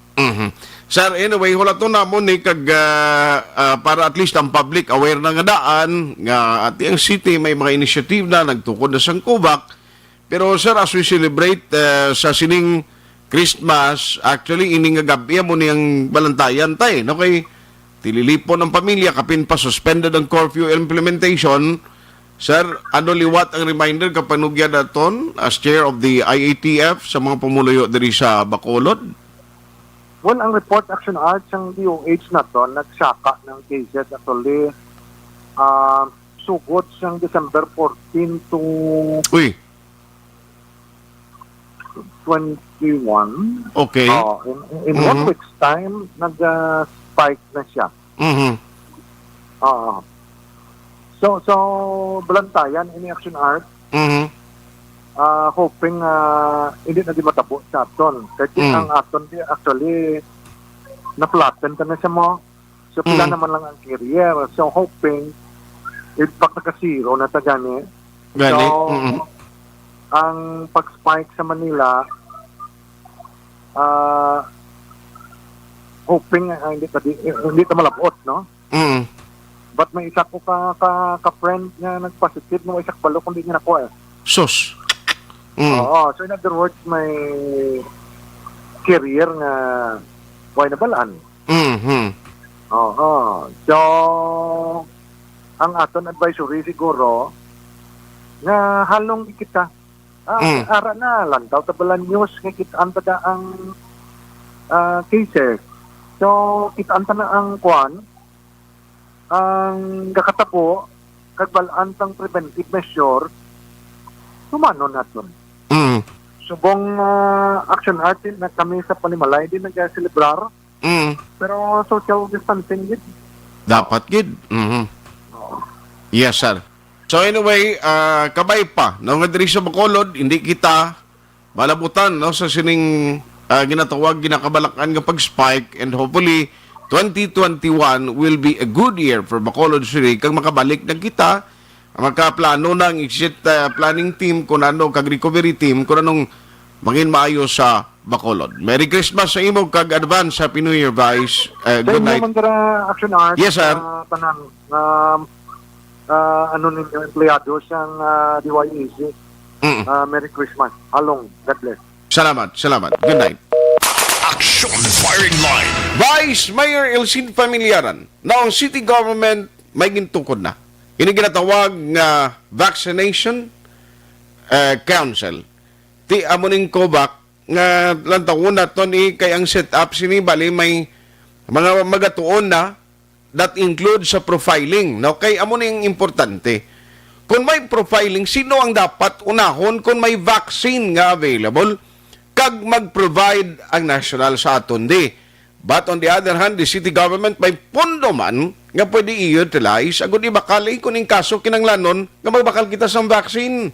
Sir, anyway, hulato na mo ni kag para at least ang public aware na nga daan nga at ang city may mga initiative na nagtukod na sang COVAC. Pero sir, as we celebrate sa sining Christmas, actually ining nga gabi mo niyang balantayan tay, no kay tililipon ang pamilya kapin pa suspended ang curfew implementation. Sir, ano liwat ang reminder kapanugya daton as chair of the IATF sa mga pumuluyo diri sa Bacolod? Well, ang report Action Art ng DOH na to, nagsaka ng cases actually sugod siyang December 14 to 21. Okay. In 1 week's time, nag-spike na siya. So balantayan ini Action Art. Hoping hindi na di matabo sa aton. Kasi ang aton actually na-flatten ka na siya mo. So pila naman lang ang carrier. So hoping pag naka-zero na ta gani. So ang pag-spike sa Manila hoping hindi ta malabot, no? But may isa ko ka-friend na nag-positive no isa balo kung di niya nakuha eh. Sus. Oo. So in other words, may career nga buhay na balaan. Oo. So, ang aton advisory siguro nga halong kita ara na lang daw tabalan news nga kitaan tada ang cases. So, kitaan ta na ang kwan ang kakatapo kagbalaan tang preventive measure tumano naton. Subong Action Art na kami sa Panimalay din nag-celebrar. Pero social distancing gid. Dapat gid. Yes, sir. So anyway, kabay pa. No nga diri sa Bacolod, hindi kita malabutan no sa sining ginatawag ginakabalakan nga pag-spike and hopefully 2021 will be a good year for Bacolod City kag makabalik na kita makaplano ng exit planning team kung ano kag recovery team kung anong mangin maayo sa Bacolod. Merry Christmas sa imo kag advance Happy New Year, Vice. Good night. Sa inyo Action Art. Yes, sir. Tanan, ano ninyo, empleyado siyang DYEC. Merry Christmas. Halong. God bless. Salamat. Good night. Action Firing Line. Vice Mayor Elcid Familiaran na ang city government may gintukod na. Ini ginatawag nga vaccination council. Ti amuning kobak nga lantawon na to ni kay ang setup sini bali may mga magatuon na that includes sa profiling. No? Kay amuning importante. Kung may profiling, sino ang dapat unahon kung may vaccine nga available kag mag-provide ang national sa aton di. But on the other hand, the city government may pondo man nga pwede i-utilize agud ibakali kuning kaso kinanglanon nga magbakal kita sa vaccine.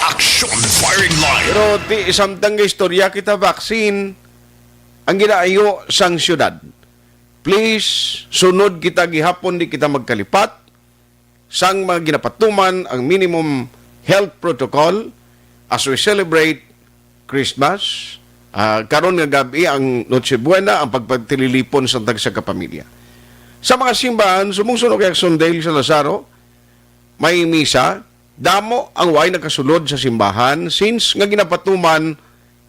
Action Firing Line. Pero ti samtang nga istorya kita vaccine ang ginaayo sang syudad. Please, sunod kita gihapon di kita magkalipat sang mga ginapatuman ang minimum health protocol as we celebrate Christmas. Karon nga gabi ang Noche Buena, ang pagpagtililipon sa tagsa kapamilya. Sa mga simbahan, sumusunod kay Sondale sa Lazaro, may misa, damo ang way nakasulod sa simbahan since nga ginapatuman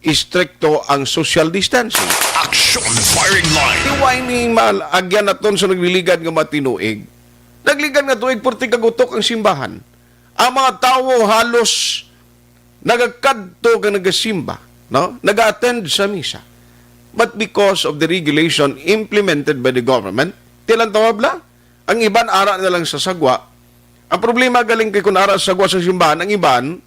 istrikto ang social distancing. Action Firing Line. Iway ni agyan naton sa nagliligad nga matinuig. Nagligad nga tuig porti kagutok ang simbahan. Ang mga tao halos nagakadto ka nagasimba, no? Nag-attend sa misa. But because of the regulation implemented by the government, tilang tawabla, ang iban ara na lang sa sagwa. Ang problema galing kay kung ara sa sagwa sa simbahan, ang iban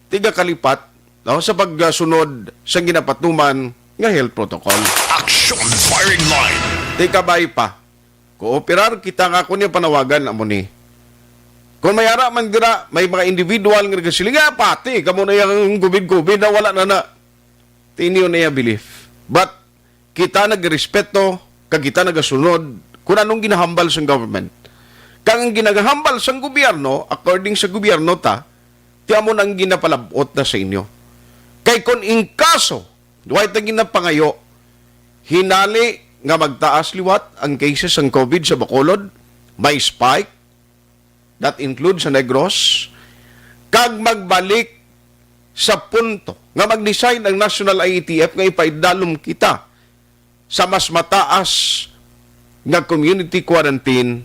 tiga kalipat, no? Sa pagsunod sa ginapatuman nga health protocol. Action Firing Line. Tika bay pa. Kooperar kita nga kunya panawagan amo ni. Kung may ara man dira, may mga individual nga nagasilinga pati kamo na yung gubid-gubid na wala na. Tiniyo na yung belief. But kita nagrespeto, kag kita nagasunod kung anong ginahambal sa government. Kang ang ginagahambal sa gobyerno, according sa gobyerno ta, tiya mo nang ginapalabot na sa inyo. Kay kung in kaso, duway ta ginapangayo, hinali nga magtaas liwat ang cases ng COVID sa Bacolod, may spike, that includes sa Negros, kag magbalik sa punto nga mag-decide ang National IETF nga ipaidalom kita sa mas mataas nga community quarantine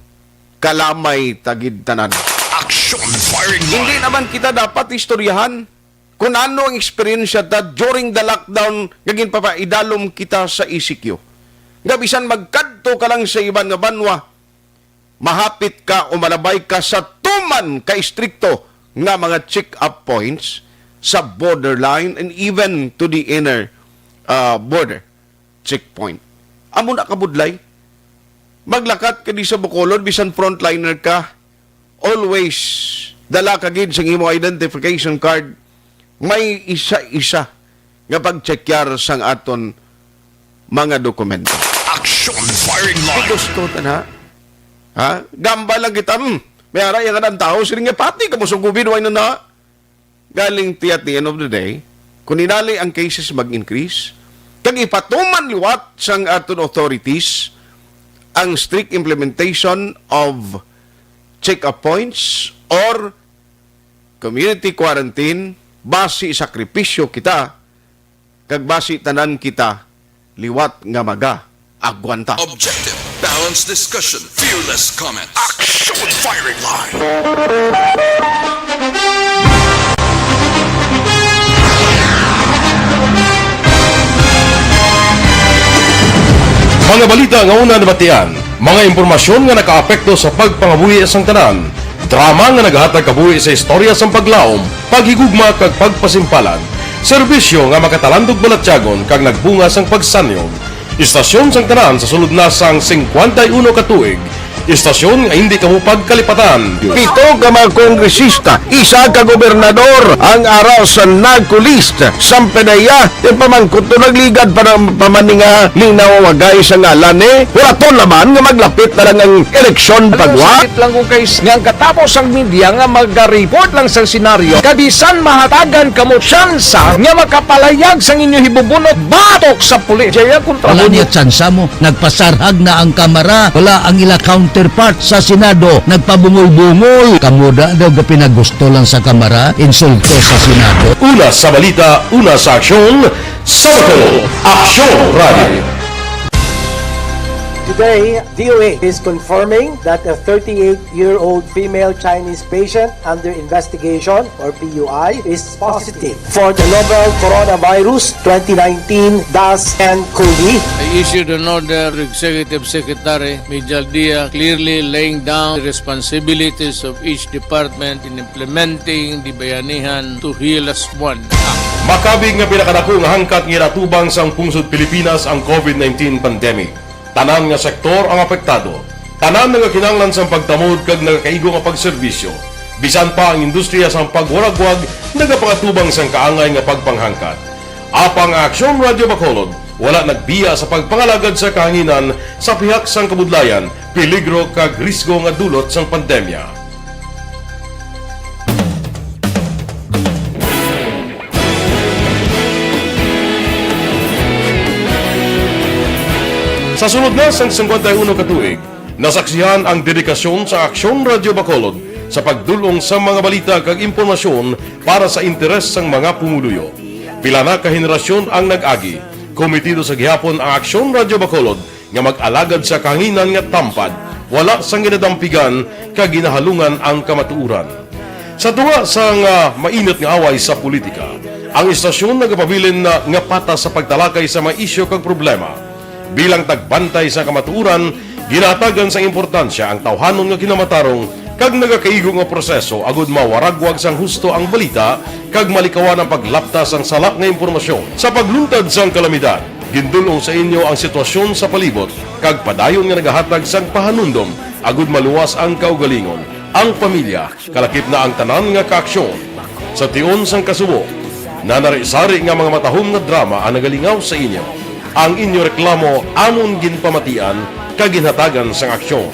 kalamay tagid tanan. Action Firing Line. Hindi naman kita dapat istoryahan kung ano ang experience ta during the lockdown gagin papaidalom kita sa ECQ. Nga bisan magkadto ka lang sa iban nga banwa, mahapit ka o malabay ka sa tuman ka istrikto nga mga check-up points sa borderline and even to the inner border checkpoint. Amo na kabudlay. Maglakat ka di sa Bacolod, bisan frontliner ka, always dala ka gid sa imo identification card, may isa-isa nga pag-checkar sang aton mga dokumento. Action Firing Line. Gusto ta na. Ha? Gamba lang kita. May ara yung anang tao, siling nga pati ka mo sa gubid, why na. Galing ti at the end of the day, kung inali ang cases mag-increase, kag ipatuman liwat sang aton authorities ang strict implementation of check-up points or community quarantine, basi sakripisyo kita, kag basi tanan kita, liwat nga maga, agwanta. Objective, balanced discussion, fearless comment. Action Firing Line. Mga balita nga una nabatian, mga impormasyon nga nakaapekto sa pagpangabuhi sang tanan, drama nga naghatag kabuhi sa istorya sang paglaom, paghigugma kag pagpasimpalan, serbisyo nga makatalandog balatyagon kag nagbunga sang pagsanyog, istasyon sang tanan sa sulod na sang 51 ka tuig, Istasyon nga hindi kamo pagkalipatan. Pito ka mga kongresista, isa ka gobernador ang araw sa nagkulist Sampedaya yung pamangkot to nagligad para pamaninga linaw wagay sa ngalan wala to laman nga maglapit na lang ang eleksyon pagwa. Sakit lang kung guys nga katapos ang media nga mag-report lang sa senaryo kabisan mahatagan kamo tsansa nga makapalayag sa inyo hibubunot batok sa pulis. Jaya kontra Wala niya tsansa mo. Nagpasarhag na ang kamara. Wala ang ila counterpart sa Senado. Nagpabungol-bungol. Kamuda daw pinagusto lang sa kamara. Insulto sa Senado. Una sa balita, una sa aksyon, Sabado, Aksyon Radio. Today, DOA is confirming that a 38-year-old female Chinese patient under investigation, or PUI, is positive for the novel coronavirus 2019-10-CoV. I issued an order to Executive Secretary Major Dia clearly laying down the responsibilities of each department in implementing the Bayanihan to Heal as One Act. Makabig nga pinakadako nga hangkat nga natubang sang pungsod Pilipinas ang COVID-19 pandemic. Tanan nga sektor ang apektado. Tanan nga kinahanglan sang pagtamod kag nagakaigo nga pagserbisyo. Bisan pa ang industriya sang pagwaragwag nagapangatubang sang kaangay nga pagpanghangkat. Apang Aksyon Radio Bacolod wala nagbiya sa pagpangalagad sa kahanginan sa pihak sang kabudlayan, peligro kag risgo nga dulot sang pandemya. Sa sunod na sang 51 katuig, nasaksihan ang dedikasyon sa Aksyon Radio Bacolod sa pagdulong sa mga balita kag impormasyon para sa interes sang mga pumuluyo. Pila na ka henerasyon ang nag-agi, komitido sa gihapon ang Aksyon Radio Bacolod nga mag-alagad sa kahanginan nga tampad, wala sang ginadampigan kag ginahalungan ang kamatuuran. Sa tuwa sang mainit nga away sa politika, ang istasyon nagapabilin na nga patas sa pagtalakay sa mga isyu kag problema. Bilang tagbantay sa kamatuuran, ginatagan sa importansya ang tawhanon nga kinamatarong kag nagakaigo nga proseso agud mawaragwag sang husto ang balita kag malikawan ang paglaptas ang salak nga impormasyon. Sa pagluntad sang kalamidad, gindulong sa inyo ang sitwasyon sa palibot kag padayon nga nagahatag sang pahanundom agud maluwas ang kaugalingon. Ang pamilya, kalakip na ang tanan nga kaaksyon. Sa tion sang kasubo, nanari-sari nga mga matahom nga drama ang nagalingaw sa inyo. Ang inyo reklamo amon ginpamatian kaginhatagan sang aksyon.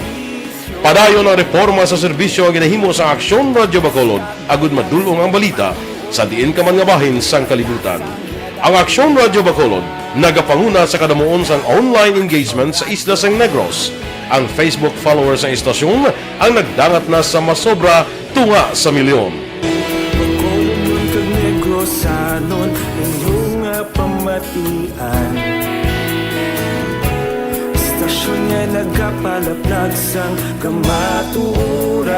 Padayon ang reforma sa serbisyo ang ginahimo sa Aksyon Radio Bacolod agud madulong ang balita sa diin ka man nga bahin sang kalibutan. Ang Aksyon Radio Bacolod nagapanguna sa kadamuon sang online engagement sa Isla Sang Negros. Ang Facebook followers ng istasyon ang nagdangat na sa masobra tunga sa milyon. Bacolod kag Negros anon inyong pamatian. Istasyon nga nagapalaplag sang kamaturan.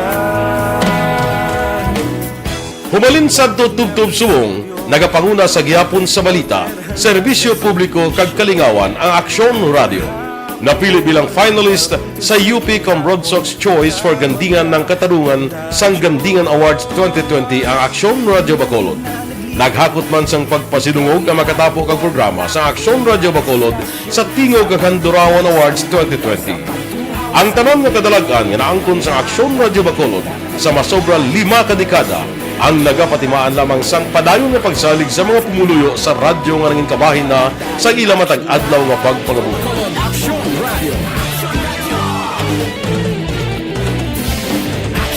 Humalin sa tubtub subong, nagapanguna sa gihapon sa balita, serbisyo publiko kag kalingawan ang Aksyon Radio. Napili bilang finalist sa UP Red Sox Choice for Gandingan ng Katarungan sang Gandingan Awards 2020 ang Aksyon Radio Bacolod. Naghakot man sang pagpasidungog ang makatapo kag programa sa Aksyon Radio Bacolod sa Tingog kag Handurawan Awards 2020. Ang tanon nga kadalagan nga naangkon sa Aksyon Radio Bacolod sa masobra 5 ka dekada ang nagapatimaan lamang sang padayon nga pagsalig sa mga pumuluyo sa radyo nga nangin kabahin na sa ila matag adlaw nga pagpangabuhi.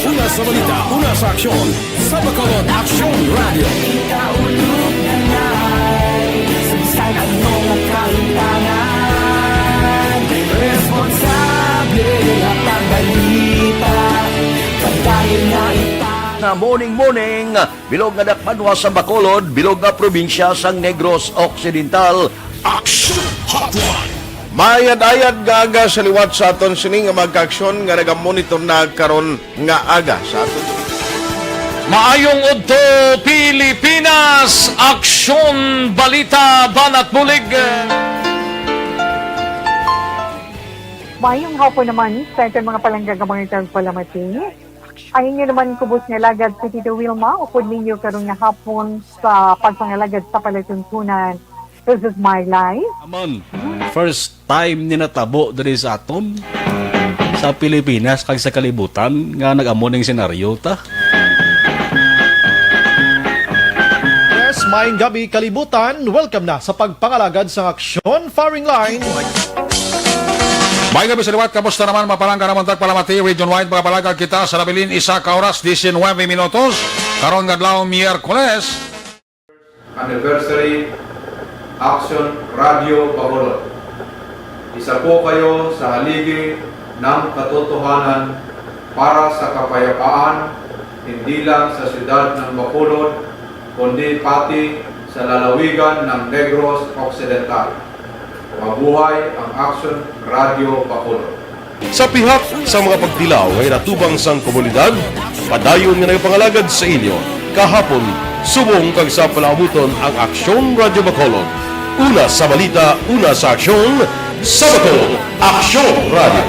Una sa balita, una sa aksyon, sa Bacolod Aksyon Radio. Ikaulog na na'y sabisan ang mga kalintangan. Responsable at ang balita kagaya na na morning, bilog nga dakpanwa sa Bacolod, bilog nga probinsya sang Negros Occidental. Aksyon Hotline. Mayad-ayad nga aga sa liwat sa aton sini nga magkaaksyon nga nagamonitor na karon nga aga sa aton. Maayong udto Pilipinas, Aksyon Balita Banat Bulig. Mayong hapon naman sa ating mga palanggagamang palamati. Ayun nyo naman kubos nga lagad sa Tito Wilma, upod ninyo karong nga hapon sa pagpangalagad sa palatuntunan. This is my life. Amon, first time ni natabo diri sa aton. sa Pilipinas kag sa kalibutan nga nag-amo ning senaryo ta. Yes, maayong gabi kalibutan. Welcome na sa pagpangalagad sa aksyon firing line. May gabi sa liwat, kamusta naman mapalangga naman tagpalamati, region-wide mga palagag kita sa Nabilin, isa ka oras, 19 minutos, karon ngadlaw Miyerkules. Anniversary Action Radio Bacolod. Isa po kayo sa haligi ng katotohanan para sa kapayapaan, hindi lang sa siyudad ng Bacolod, kundi pati sa lalawigan ng Negros Occidental. Mabuhay ang Action Radio Bacolod. Sa pihak sa mga pagdilaw ay natubang sang komunidad, padayon nga nagpangalagad sa inyo, kahapon, subong kag sa palaabuton ang Aksyon Radio Bacolod. Una sa balita, una sa aksyon, sa Bacolod, Aksyon Radio.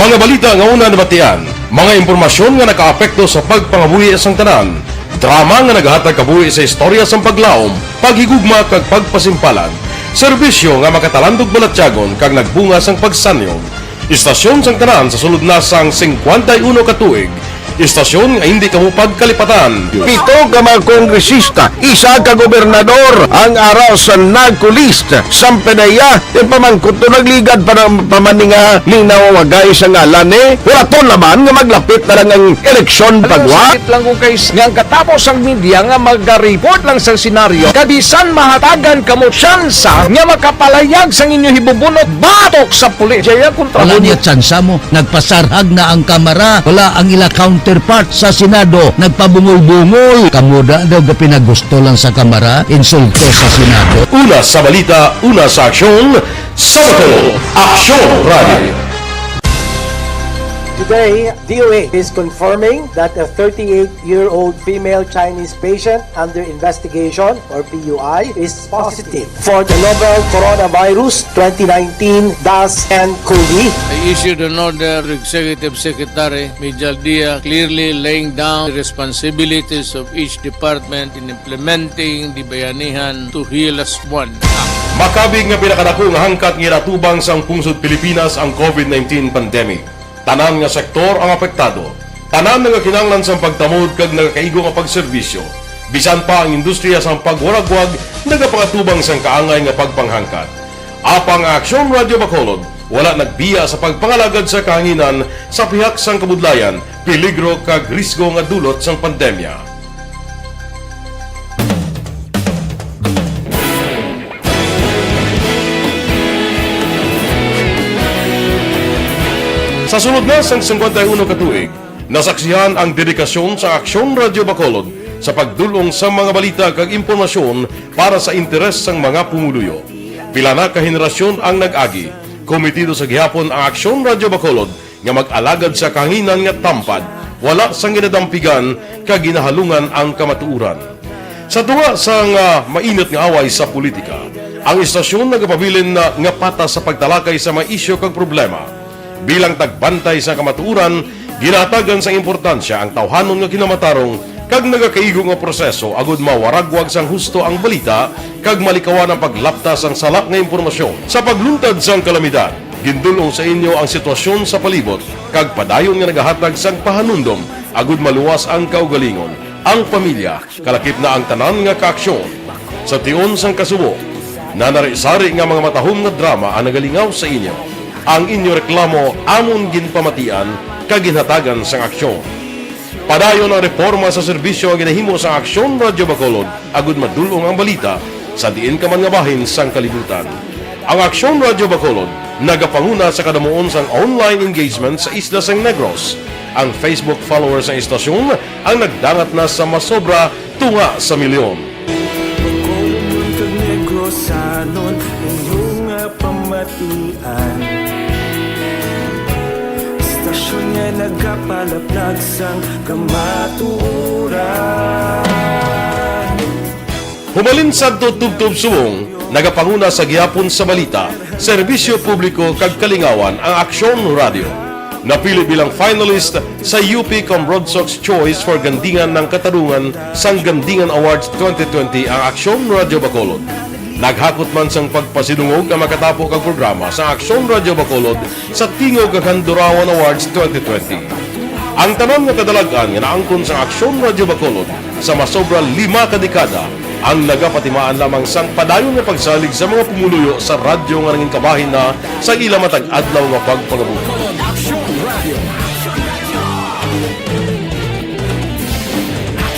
Mga balita nga una nabatian, mga impormasyon nga nakaapekto sa pagpangabuhi sang tanan, drama nga naghatag kabuhi sa istorya sang paglaom, paghigugma kag pagpasimpalan, serbisyo nga makatalandog balatyagon kag nagbunga sang pagsanyon, istasyon sang tanan sa sulod na sang 51 ka tuig, istasyon nga hindi kamupag kalipatan. 7 ka mga kongresista, isa ka gobernador ang araw sa nagkulist sa Pedaya, yung pamangkot to nagligad para pamaninga linaw wagay sa ngalan wala to naman nga maglapit na lang ang eleksyon pagwa. Sakit lang ko guys, nga katapos ang media nga mag-report lang sa senaryo, kabisan mahatagan kamo tsansa nga makapalayag sang inyo hibubunot batok sa pulis. Jaya kontra Wala niya tsansa mo, nagpasarhag na ang kamera, wala ang ila counterpart sa Senado, nagpabungol-bungol. Kamuda daw ga pinagusto lang sa kamera, insulto sa Senado. Una sa balita, una sa aksyon, sa Bacolod, Aksyon Radio. Today, DOA is confirming that a 38-year-old female Chinese patient under investigation, or PUI, is positive for the novel coronavirus 2019-10-CoV. I issued an order to Executive Secretary Mijal Dia clearly laying down the responsibilities of each department in implementing the Bayanihan to Heal as One Act. Makabig nga pinakadako nga hangkat nga natubang sang pungsod Pilipinas ang COVID-19 pandemic. Tanan nga sektor ang apektado. Tanan nga kinahanglan sang pagtamod kag nagakaigo nga pagserbisyo. Bisan pa ang industriya sang pagwaragwag nagapangatubang sang kaangay nga pagpanghangkat. Apang Aksyon Radio Bacolod wala nagbiya sa pagpangalagad sa kahanginan sa pihak sang kabudlayan, peligro kag risgo nga dulot sang pandemya. Sa sunod na sang 51 ka tuig, nasaksihan ang dedikasyon sa Aksyon Radio Bacolod sa pagdulong sa mga balita kag impormasyon para sa interes sang mga pumuluyo. Pila na ka henerasyon ang nag-agi, komitido sa gihapon ang Aksyon Radio Bacolod nga mag-alagad sa kahanginan nga tampad, wala sang ginadampigan kag ginahalungan ang kamatuuran. Sa tuwa sang mainit nga away sa politika, ang istasyon nagapabilin na nga patas sa pagtalakay sa mga isyu kag problema. Bilang tagbantay sa kamatuuran, ginatagan sa importansya ang tawhanon nga kinamatarong kag nagakaigo nga proseso agud mawaragwag sang husto ang balita kag malikawan ang paglaptas ang salak nga impormasyon. Sa pagluntad sang kalamidad, gindulong sa inyo ang sitwasyon sa palibot kag padayon nga nagahatag sang pahanundom agud maluwas ang kaugalingon, ang pamilya, kalakip na ang tanan nga kaaksyon. Sa tion sang kasubo, nanarisari nga mga matahom nga drama ang nagalingaw sa inyo. Ang inyo reklamo amon ginpamatian kaginhatagan sang aksyon. Padayon ang reforma sa serbisyo ang ginahimo sa Aksyon Radio Bacolod agud madulong ang balita sa diin ka man nga bahin sang kalibutan. Ang Aksyon Radio Bacolod nagapanguna sa kadamuon sang online engagement sa isla sang Negros. Ang Facebook followers sa istasyon ang nagdangat na sa masobra tunga sa milyon. Istasyon niya nagkapalaplag sang kamatuuran. Humalin sa tubtub subong, nagapanguna sa gihapon sa balita, serbisyo publiko kag kalingawan ang Aksyon Radio. Napili bilang finalist sa UP Broadsox Choice for Gandingan ng Katarungan sang Gandingan Awards 2020 ang Aksyon Radio Bacolod. Naghakot man sang pagpasidungog ang makatapo kag programa sa Aksyon Radio Bacolod sa Tingog kag Handurawan Awards 2020. Ang tanan nga kadalagan nga naangkon sa Aksyon Radio Bacolod sa masobra 5 kadekada ang nagapatimaan lamang sang padayon nga pagsalig sa mga pumuluyo sa radyo nga nanging kabahin na sa ila matag adlaw nga pagpangabuhi.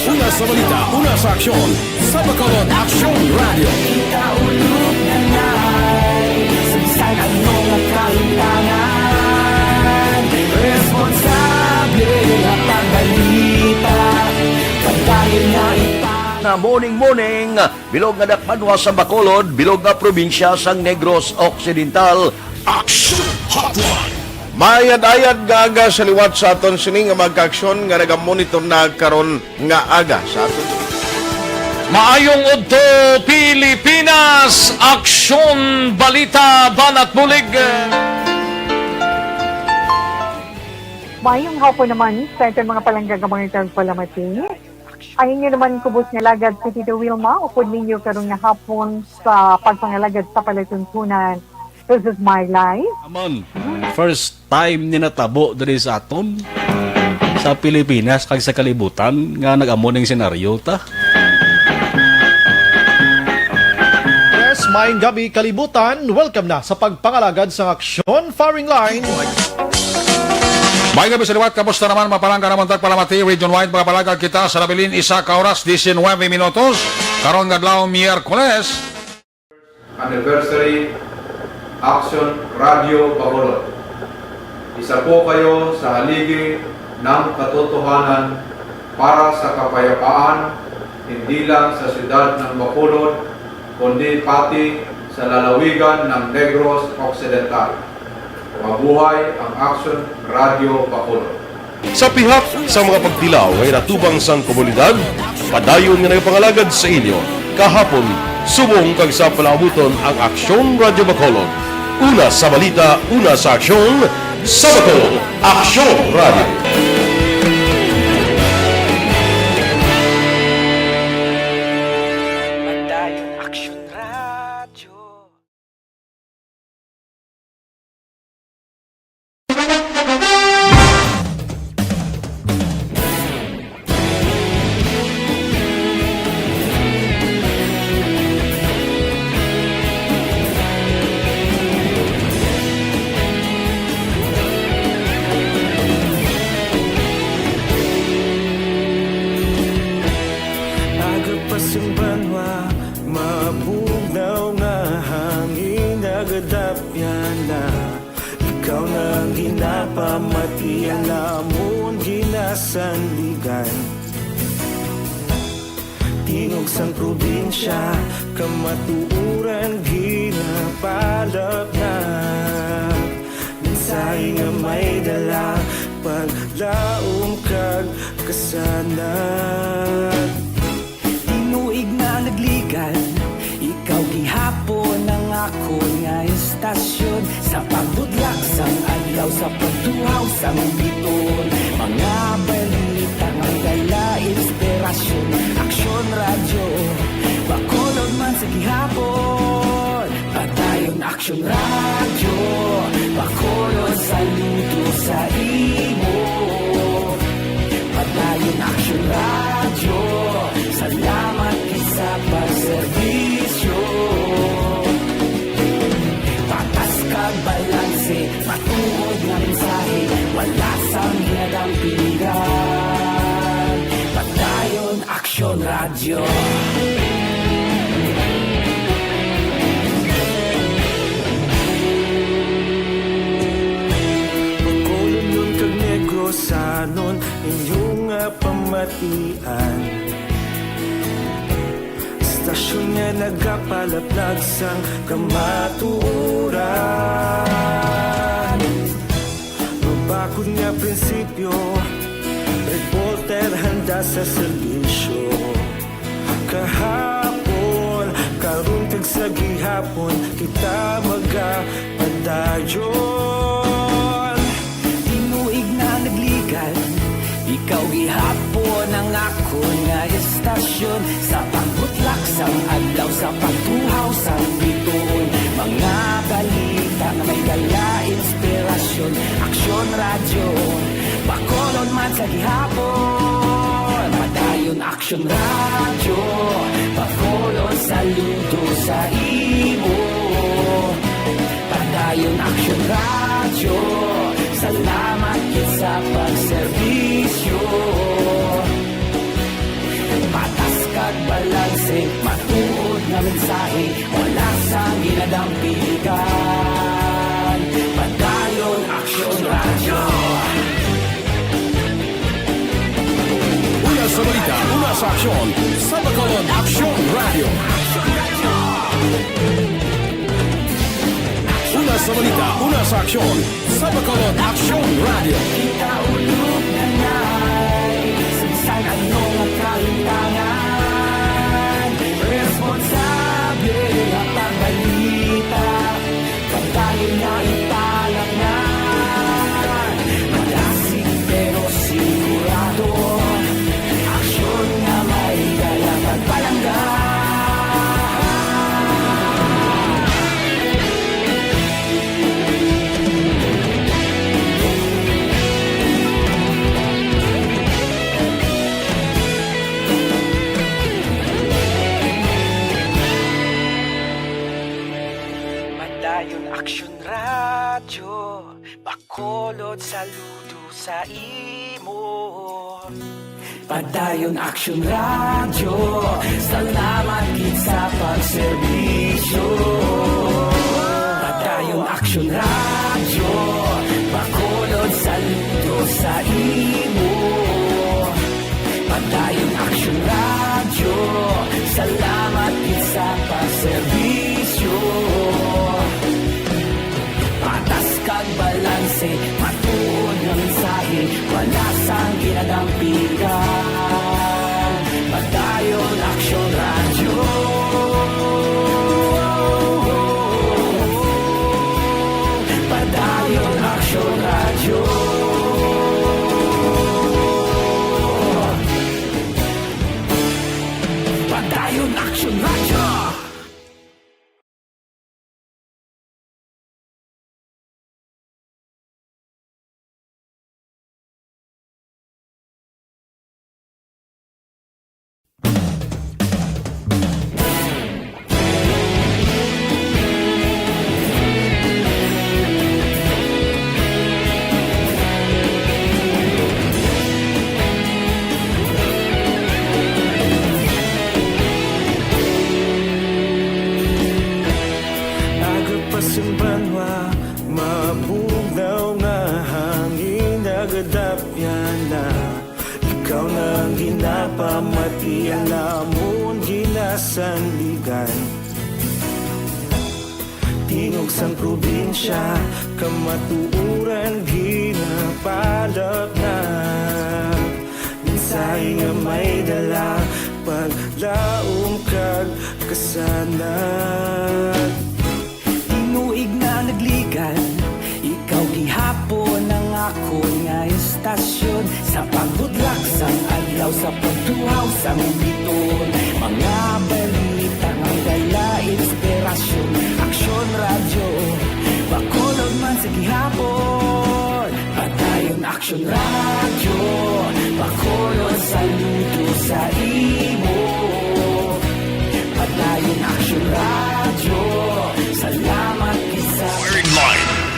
Una sa balita, una sa aksyon, sa Bacolod Aksyon Radio. Ikaulog na na'y Sabsag ang mga kailangan Responsable at pagbalita Pagdahil na na morning, bilog nga dakpanwa sa Bacolod, bilog nga probinsya sang Negros Occidental. Action Hotline! Mayad-ayad nga aga sa liwat sa aton sining nga magka-aksyon nga nagamonitor na karon nga aga sa aton. Maayong udto Pilipinas, Aksyon Balita Banat Bulig. Mayong hapon naman sa itong mga palanggagamangitan palamati. Ay inyo naman kubos nga lagad si Tito Wilma, upod ninyo karong nga hapon sa pagpangalagad sa palatuntunan. This is my life. Amon, first time ni natabo diri sa aton sa Pilipinas kag sa kalibutan nga nag-amo ning senaryo ta. Yes, maayong gabi kalibutan. Welcome na sa pagpangalagad sa Aksyon Firing Line. May gabi sa liwat, kamusta naman mapalangga naman tagpalamati, region-wide mga palagag kita sa Labilin, 1 oras, 19 minutos, karon gadlaw Miyerkules. Anniversary Action Radio Bacolod. Isa po kayo sa haligi ng katotohanan para sa kapayapaan, hindi lang sa siyudad ng Bacolod, kundi pati sa lalawigan ng Negros Occidental. Mabuhay ang Action Radio Bacolod. Sa pihak sa mga pagtilaw ngay natubang sang komunidad, padayon nga nagpangalagad sa inyo, kahapon, subong kag sa palaabuton ang Aksyon Radio Bacolod. Una sa balita, una sa aksyon, sa Bacolod, Aksyon Radio. Tingog sang probinsya, kamatuuran ginapalap na mensahe nga may dala, paglaom kag kasanan. Tinuig na nagligan, ikaw gihapon ang ako nga estasyon, sa pagbudlak sang adlaw, sa pagtuhaw sang biton, mga balita may dala inspirasyon. Aksyon Radio Bacolod man sa gihapon, padayon Aksyon Radio Bacolod, saludo sa imo. Padayon Aksyon Radio, salamat sa pagserbisyo. Patas kag balanse, matuod nga mensahe, wala sang hinadang pilihan. Padayon Aksyon Radio. Bacolod nun kag Negros sanon, inyong pamatian. Stasyon nga nagapalaplag sang kamatuuran. Mabakod nga prinsipyo, reporter handa sa serbisyo. Kahapon sa gihapon kita magapadayon. Tinuig na nagligan, ikaw gihapon ang ako nga estasyon. Sa pagbutlak sang adlaw, sa pagtuhaw sang bituon, mga balita na may dala inspirasyon. Aksyon radyo, bakolon man sa gihapon. Padayon aksyon radyo, bakolon saludo sa imo. Padayon aksyon radyo, salamat kit sa pagserbisyo. Patas kag balanse, matuod na mensahe, wala sang ginadampigan. Padayon aksyon radyo. Una sa balita, una sa aksyon, sa Bacolod Aksyon Radio. Una sa balita, una sa aksyon, sa Bacolod Aksyon Radio. Kita ulog na na'y sinsan anong ang kalintangan. Responsable ang pagbalita, pagdaling na italaknan. Malasig pero sigurado, aksyon nga may dalang at palanggan. Padayon aksyon radyo, bakolod saludo sa imo. Padayon aksyon radyo, salamat kit sa pagserbisyo. Padayon aksyon radyo, bakolod saludo sa imo. Padayon aksyon radyo, salamat kit sa pagserbisyo. Patas kag balanse, matuod na mensahe, wala sang ginadampigan. Padayon aksyon radyo. Padayon aksyon radyo. Padayon aksyon radyo. Agapasumbanwa, mabugnaw nga hangin nagadapyan na. Ikaw na ang ginapamatian namon ginasandigan. Tingog sang probinsya, kamatuuran ginapalap na. Minsay nga may dala, paglaom kag kasanat. Tinuig na nagligan, ikaw gihapon ang ako nga estasyon. Sa pagbudlak sang adlaw, sa pagtuhaw sang biton, mga balita nga dala inspirasyon. Aksyon radyo, bakolod man sa gihapon. Padayon aksyon radyo, bakolod saludo sa imo. Padayon aksyon radyo, salamat isa.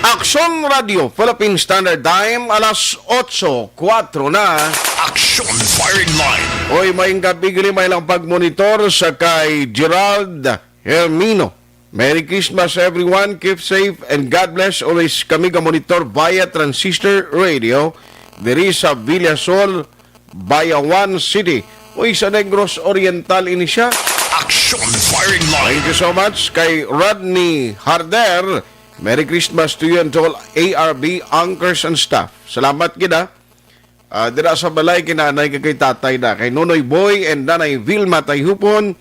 Aksyon Radio, Philippine Standard Time, alas 8:04 na. Aksyon Firing Line. Oy, maing gabi may lang pagmonitor sa kay Gerald Hermino. Merry Christmas everyone, keep safe and God bless. Always kami ka-monitor via Transistor Radio diri sa Villasol, Bayawan City. Uy, sa Negros Oriental ini siya. Aksyon Firing Line. Thank you so much kay Rodney Harder. Merry Christmas to you and to all ARB anchors and staff. Salamat kita. Dira sa balay kinanay kay tatay na. Kay Nonoy Boy and Nanay Vilma Tayhupon.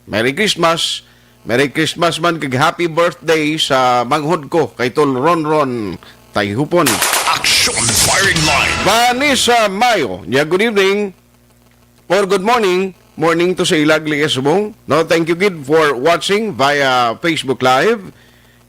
Merry Christmas. Merry Christmas man kag happy birthday sa manghod ko kay Tol Ronron Tayhupon. Action Firing Line. Vanessa Mayo, yeah, good evening or good morning. Morning to sa Ilagli Esbong. No, thank you gid for watching via Facebook Live.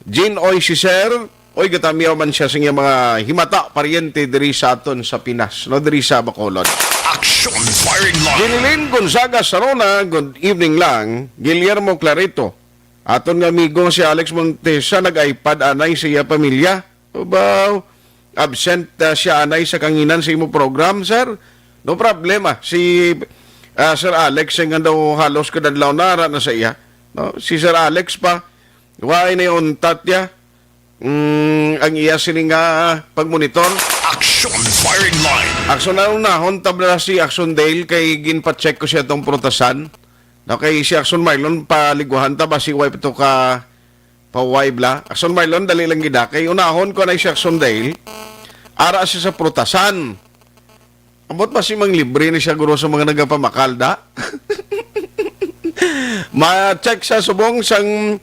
Jean Oy Siser, oy gatamiyaw man siya sa iyang mga himata paryente diri sa aton sa Pinas, no diri sa Bacolod. Action Firing Line. Ginilin Gonzaga Sarona, good evening lang. Guillermo Clarito. Aton nga amigo si Alex Montesa nag-iPad anay sa iya pamilya. Ubaw, absent siya anay sa kanginan sa imo program, sir. No problema. Si Sir Alex nga daw halos kadadlaw nara na sa iya. No? Si Sir Alex pa, waay na yung tatya. Ang iya sining pagmonitor. Action Firing Line. Action na unahon, tabla si Action Dale kay ginpa-check ko siya itong prutasan. No, kay si Action Marlon paliguhan ta ba si wife to ka pa-wife la. Action Marlon dali lang gida kay unahon ko na si Action Dale. Ara siya sa prutasan. Amot pa si mang libre ni siya guro sa mga nagapamakalda. Ma-check sa subong sang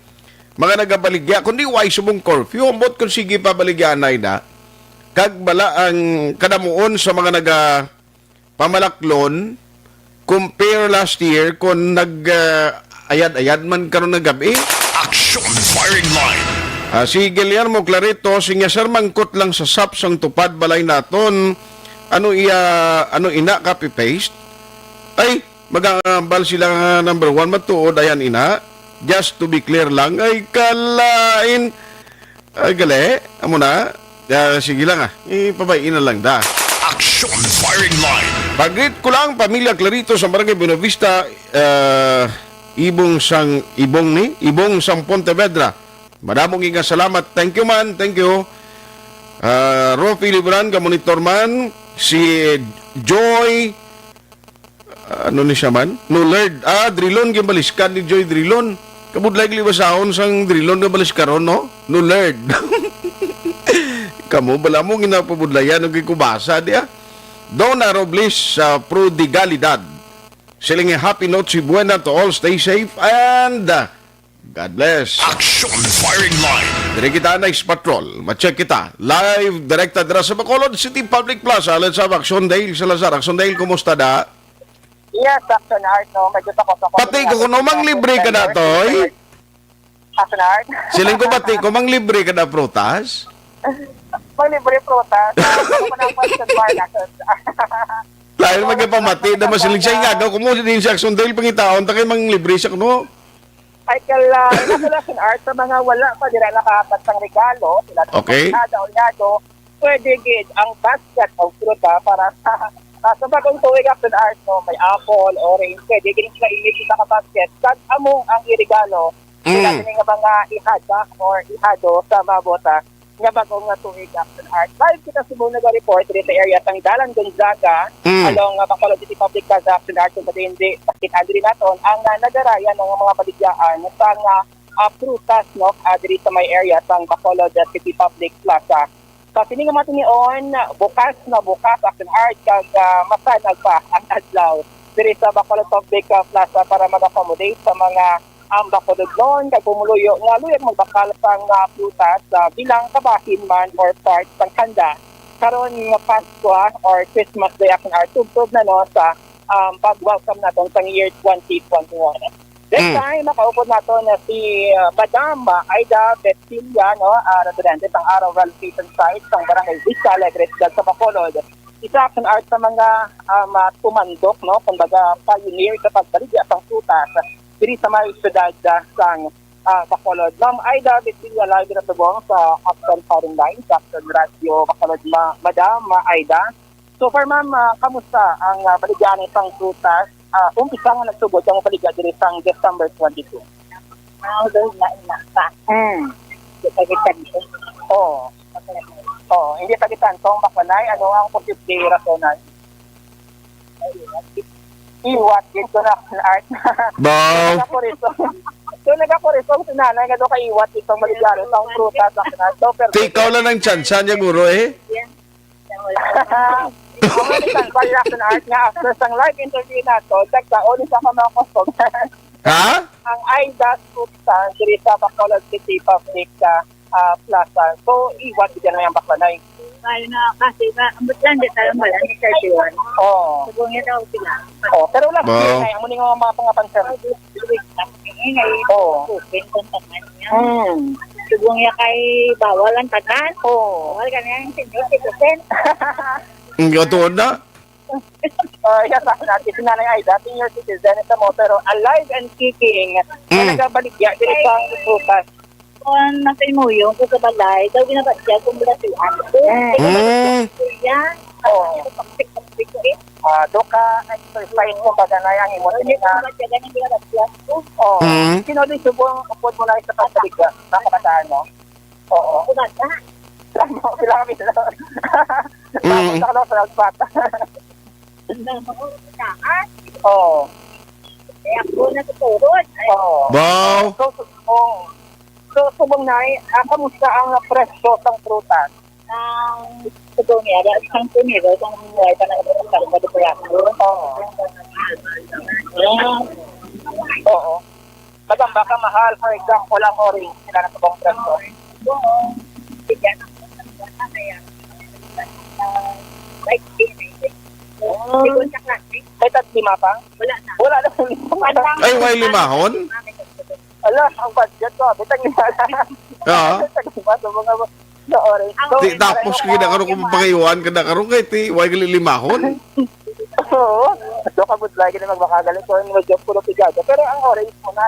mga nagabaligya. Kundi why subong curfew. Amot kung sige pa baligyan na kag bala ang kadamuon sa mga pamalaklon compare last year kung ayad-ayad man karon na gabi. Action Firing Line. Si Guillermo Clarito sinya sir mangkot lang sa SAP sang tupad balay naton. Ano ina copy paste? Ay magambal sila number 1 matuod ayan ina. Just to be clear lang ay kalain. Ay gali amo na. Sige lang ipabayin na lang da. Action Firing Line. Pag-greet ko lang pamilya Clarito sa Barangay Buenavista, Ibong sang Pontevedra. Madamong nga salamat. Thank you man, thank you. Rofi Libran, ka-monitor man. Si Joy, ano ni siya man? Nulerd. Drilon, gimbaliskan ni Joy Drilon. Kabudlay libasahon sang Drilon na baliskaron, no? Nulerd. Kamu bala mo ginapabudlayan ng kikubasa diya. Donna Robles sa Prodigalidad. Siling happy note si Buena to all. Stay safe and God bless. Action Firing Line. Dire kita na patrol. Ma-check kita. Live, direkta dira sa Bacolod City Public Plaza. Let's have Action Dale Salazar. Action Dale, kumusta da? Yes, Action Art, no. Medyo takot ako. Pati ko kung mang libre ka na, Toy. Action Art? Siling ko pati ko mang libre ka na prutas. May libre prutas. Ako pa ng question mark, Action. Lahir magpamati na masilig siya nga. Kumuha din siya Action Dale pangitaon. Takay mang libre siya kuno. Ay, Action Art, sa mga wala pa dira nakapat ng regalo, sila okay. Pwede gid ang basket of fruta para sa bagong tuwig Action Art, no, may apple, orange, pwede gid sila ilig sa basket. Kat among ang irigalo, sila nga mga ihada or ihado sa mabota nga bagong nga tuwig Action Art. Live kita subong nag-report dito sa area sang Dalan Gonzaga, along Bacolod City Public Plaza Action Art, kung hindi bakit adri naton ang nagaraya ng mga baligyaan sa nga prutas, no, adri sa may area sang Bacolod City Public Plaza. Kasi nga matinion, bukas Action Art kag masanag pa ang adlaw diri sa Bacolod Public Plaza para mag-accommodate sa mga Bacolod noon kag pumuluyo nga luyag magbakal sang prutas bilang kabahin man or part sang handa karon nga Pasko or Christmas Day Action Art tugtog na no sa pag-welcome naton sang year 2021. This time, makaupod nato na si Madam Aida Bettilia, no, residente ng Araw Relocation Site sa Barangay Vista Alegre sa Bacolod. Isa Action Art sa mga tumandok, no, kumbaga pioneer sa pagbaligya sang prutas diri sa may syudad sang Bacolod. Ma'am Aida Bettilia, live na tubong sa Action Firing Line, sa Action Radio Bacolod. Madam Aida, so far ma'am, kamusta ang baligyan sang prutas? Umpisa nga nagsugod ang baligya diri sang December 22. Doon na pa. Hindi pagitan. Hindi pagitan. So, makanay, ano ang posible rasonan? Iwat, dito na art. Bow. So, nagkaporisong sinanay nga doon kaiwat itong baligya sa prutas. Ikaw lang ng chance niya, guro eh. Ang isang Action Art nga after sang live interview nato, tagkaon sa mga customer. Ha? Ang IDAS food stand diri sa Bacolod City Public Plaza. So, iwan din na yung baklanay. Kaya na kasi ambot lang di tayo malan sa 31. Oo. Subong niya daw sila. Oh, pero wala Wow. ay amo ning mga pangapansan. Ingay. Oo. Open kontakan niya. Subong niya kay bawal ang tanan. Oo. Bawal ka niya yung senior citizen. Ang gatuon na. Yan sa natin, sinanay Aida, senior citizen ito mo, pero alive and kicking, na nagabaligya, dili sa prutas. Kung nasa imuyo, kung sa balay, daw ginabadya kung mula siya. Yan. Oo. Doka, exercise mo ba na yung imo? Oo. Sino din subong upod mo na sa pagbaligya? Nakabataan mo? Oo. Kumata. Sila kami sila. Sa kalaw sa Alpata. Oo. Kaya ako natuturod. Oo. Wow. So, subong na, kamusta ang presyo ng prutas? Ang subong niya, isang tumiro, isang buhay pa na karoon ba doon Oo. Magamba ka mahal, for example, ang orange, sila na subong presyo. Bigyan ng May tatlima pa? Wala na. Wala na. Ay, way limahon? Ala, ang budget ko. Bitag lima na. Oo. Bitag lima sa mga na orange. Ti, tapos kinakaroon ko papakayuan, kinakaroon kay ti, way limahon. Oo. So, kabudlay ka na magbakagaling ko yung medyo pulo pigado. Pero ang orange mo na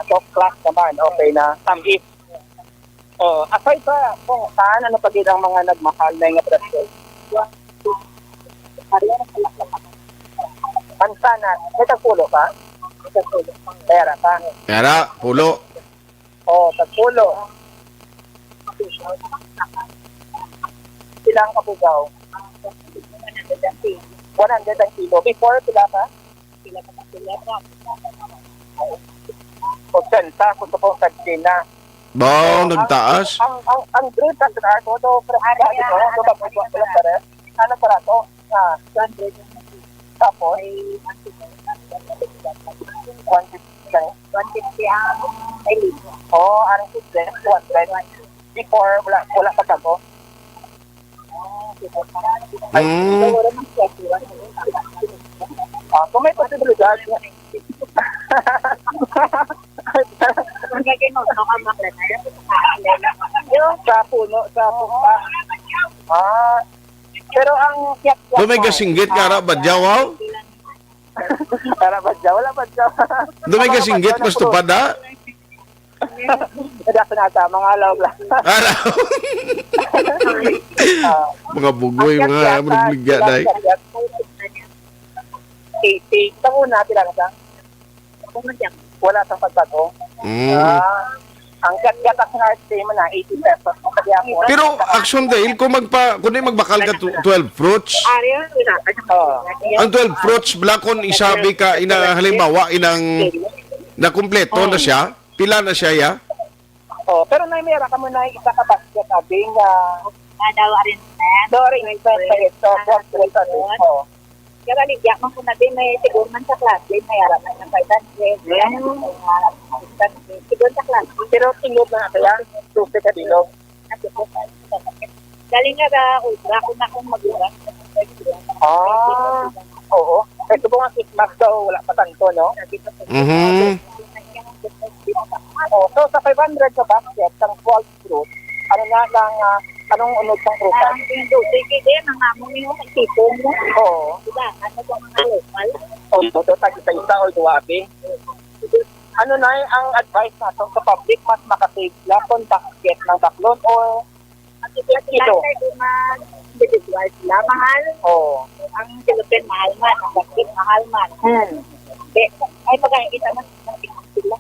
top class naman. Okay na. Tamis. Aside pa, kung saan, ano pag ang mga nagmahal na yung presyo? Pansana, may tagpulo ka? May tagpulo. Pera ka? Kaya pulo. Oo, tagpulo. Silang kabugaw? 100 ang kilo. Before, pila ka? Pila ka. O, senta, kung ito pong tagpina. Wow, nagtaas. Ang grade sa trato, do presyo ito, do bagay ko pala pare. Ano para to? 100. Tapos 150 ang ay libo. Oh, ang success 200. Before wala pa tago. Kung may posibilidad. Sa puno. Pero ang Dumay kasinggit kara badyaw, wow? Kara badyaw, wala badyaw. Dumay kasinggit, mas tupada? Kada sa mga alaw lang. Mga bugoy, mga maligya na. 80. Sa una, pila na lang? Wala sa pagbato. Ang gat-gatak ng RT mo na 80 pesos. Pero action dahil kung magbakal ka 12 fruits, ang 12 fruits blakon isabi ka halimbawa inang nakumpleto na siya, pila na siya ya? Oh, pero naimera ka mo na isa ka basket abing daw rin ito. Kaya ligyak man po natin may siguro man sa klase, may araman ng 500. Siguro sa klase. Pero tingod na kaya, susi ka dilo. Galing nga ba, ultra ko na akong magulang. Oo. Ito po nga Christmas daw, wala pa tanto, no? So sa 500 sa basket, ng 12 fruit, ano na lang, anong unod ng prutas? Sige din, ang among yung tipong mo. Oo. Diba, ano po mga local? Ito, tag-isa or duwabi. Ano na ang advice natin sa public, mas makasave lang kung basket ng baklon o kilo? Individual sila, mahal. Oo. Ang silupin, mahal man. Ang basket, mahal man. Ay, pagkain kita mas sila.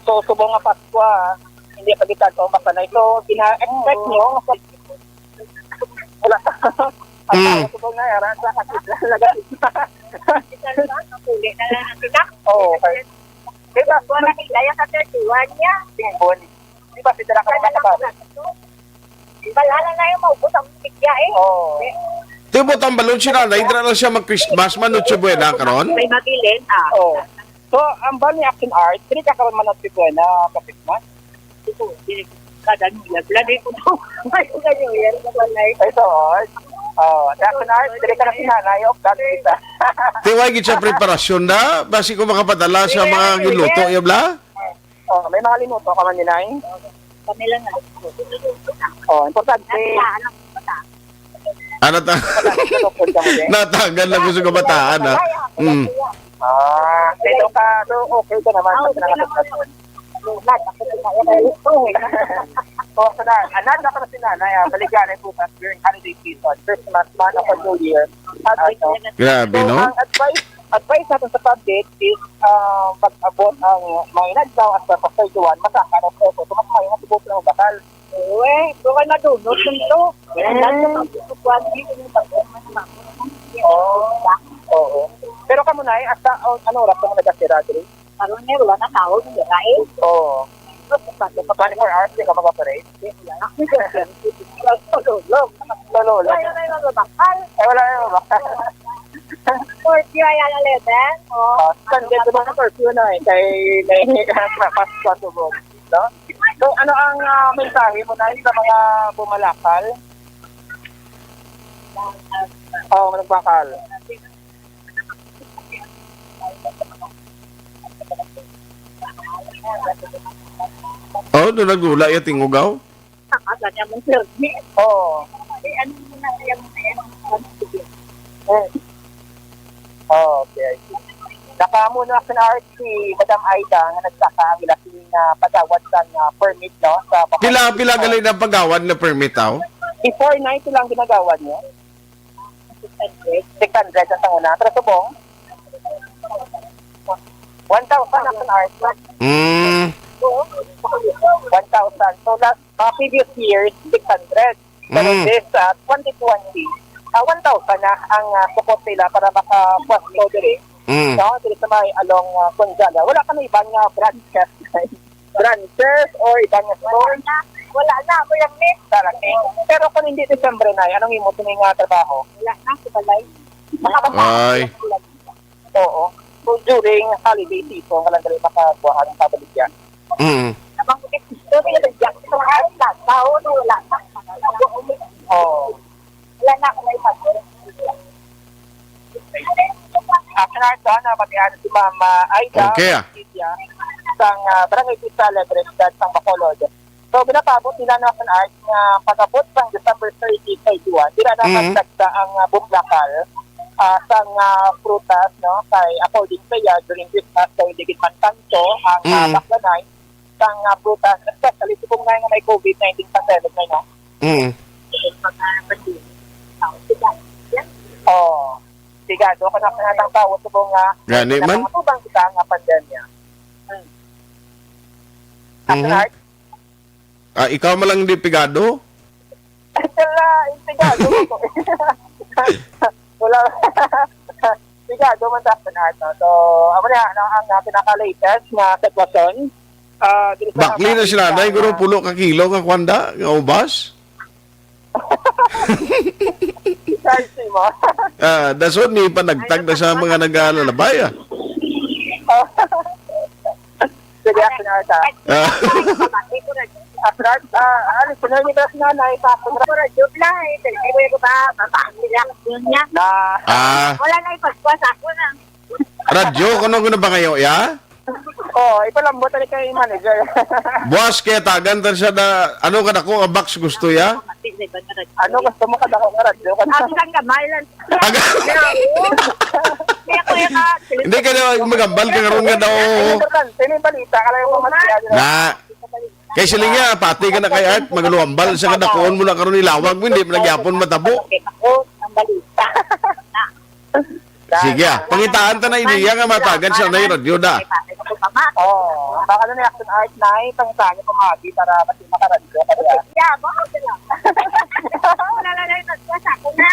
So subong nga Pasko, hindi pa kita ko masanay. So, ina-expect nyo, wala ka. Subong nga, yaran sa lagat. Nakuli na lang ang kita. Oo, okay. Diba, kung nakilaya sa 31 niya. Di ba, sidara ka naman na ba? Balala na yung maubos ang bigya eh. Oo. Tibot ang balon si nanay, dra lang siya mag-Christmas, man Noche Buena karon. May mabilin, Oh. So, ang bal ni Action Art, hindi ka karoon man ng Buena sa Christmas? Kada New Year, blade ko to. Kada New Year, Ito, Action Art, hindi ka na sinanay, dati kita. Tiwag gid siya preparasyon na, basi ko makapadala sa mga giluto, yabla? Oh, may mga linuto ka man ninay? Kami lang na. Oh, importante. Ano ta? Natagal na gusto kabataan, ha? Ito ka, okay ka naman. Oh, sana, anan na ka na sinanay, balikan ay bukas during holiday season, Christmas, man, o New Year. Grabe, no? Ang advice natin sa public is pag-abot ang mga inadlaw at sa 31, masaka na po. So, mas may mga tubok ng bakal. Uwe, doon ka na doon. No, sunto. Oo. Pero kamo na hasta ano oras ka mo nagasira, Dre? Karoon niya, wala na tao. Oo. 24 hours di ka mag-operate? Lolo. Wala na bakal. 40 ay alaletan. Sunday ko mga curfew na kay Pasko subog. No? So, ano ang mensahe mo na sa mga bumalakal? Oo, nagbakal. Oh, doon nagdula yung tingugaw? Nakasa niya mong sergi. Oo. Ano mo na yung Okay. Nakamo na sa art si Madam Aida nga nagsaka ang ilasing pagawad sa permit no sa Pila galing ng pagawad na permit, aw? Before 90 lang ginagawad niya. 600 ang tanguna. Pero subong 1,000 ang sa art. 1,000. So last previous years 600. Pero this 2020 1,000 na ang support nila para makapwesto dire. No, dire sa may along Gonzaga. Wala ka na ibang branches. Branches or ibang store. Wala na ako yung net. Pero kung hindi December na, anong imo tuning trabaho? Wala na sa balay. Ay. Oo. So during holiday season, walang dali makabuhat ng pabaligyan. Namang ko gusto nila nagyak sa mga isla. Tao na wala na. Oo. Wala na ako na ipagod. Kanarto na patihan si Mama Aida. Okay, Sang Barangay Pizza Lebrestad, sang Bacolod. So, binapabot nila na sa art nga pag-abot sang December 30, 31. Dila na magdagda ang buklakal sang prutas, no? Kay according sa iya, during Christmas, kay digit man tanto ang baklanay sang prutas, especially kung nga may COVID-19 pandemic na, no? Oh, sigado ka na kanatang tao sa mga Gani man? nakatubang kita nga pandemya. Art? Ikaw malang di pigado? Wala, pigado ko. Wala. Pigado man sa art. So, ako na, ang pinaka-latest na sitwasyon. Bakli na sila, dahil guro pulo ka kilo ka kwanda, nga ubas? Dasod ni panagtag na sa mga nag-alalabay, Sige, Akinart. Akinart, ano, sunod niyo ba sa nanay? Joke lang eh. Talaga ko ba? Mapahamilang yun niya. Wala na ipagpuas ako na. Radyo, kung ba kayo, ya? Ipalambot na kayo yung manager. Buwas kaya tagan siya na, ano ka na ko, a box gusto ya? Ano gusto mo kada ko nga radyo? Ako lang gamay lang. Hindi ka na magambal ka karoon nga daw. Sino yung balita? Kala yung mamatya. Na, kaya sila nga, pati ka na kay Art, magaluambal sa kadakuon mo na karoon ilawag mo, hindi mo nagyapon matabo. Ako, ang balita. Sige, pangitaan ta na iniya nga matagan siya na yung radyo da. Baka na na Action Art na pangitanya pumagi para kasi makaradyo. Yeah, baka sila. Wala na yung nagpuas ako na.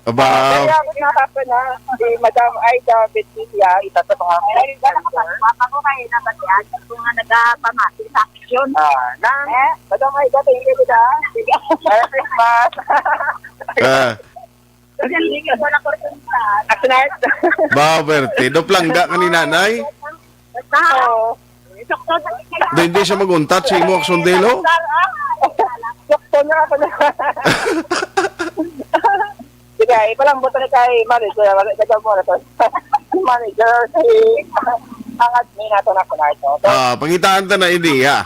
Aba. Kaya ako na si Madam Aida Bettilia, isa sa mga ako kayo na batian kung nga nagpamati sa action. Madam Aida, thank you, Merry Christmas. Action art. Bawerte. Doplangga ka ni nanay. Oo. Hindi siya maguntat sa imo aksondelo. Sakto na ako na. Sige, ipalang buto na kay manager. Dagal mo na to. Manager, ang admin nato na ko na ito. Pangitaan ta na ideya.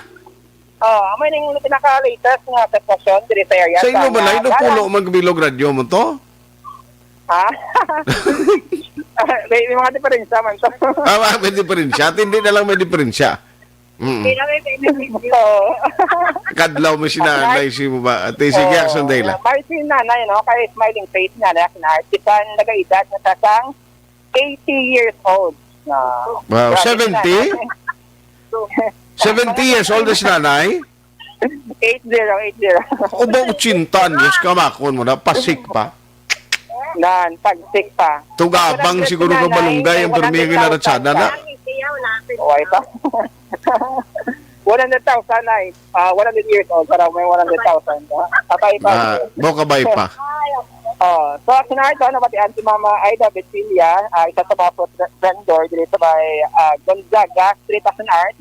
May nang pinaka-latest nga session diri sa area. Sa inyo ba na, puno magbilog radyo mo to? Ha? May mga diferensya man to. May diferensya. Hindi na lang may diferensya. Kadlaw mo si nanay si mo ba? Ate, sige, action day lang. May si nanay, no? Kaya smiling face nga na action art. Kisan nag-edad na tasang 80 years old. Wow, 70? 70 years old na si nanay? 80. O ba 80 anyos kamakon mo na? Pasik pa? Pagsik pa. Tugabang siguro ka balunggay ang permigin na ratsada na? Okay pa. 100,000 ay 100 years old para may 100,000. Patay pa. Bokabay pa. So, action art, nabatian si Mama Aida Betzilia, isa sa mga vendor dito by Gonzaga Street Action Art,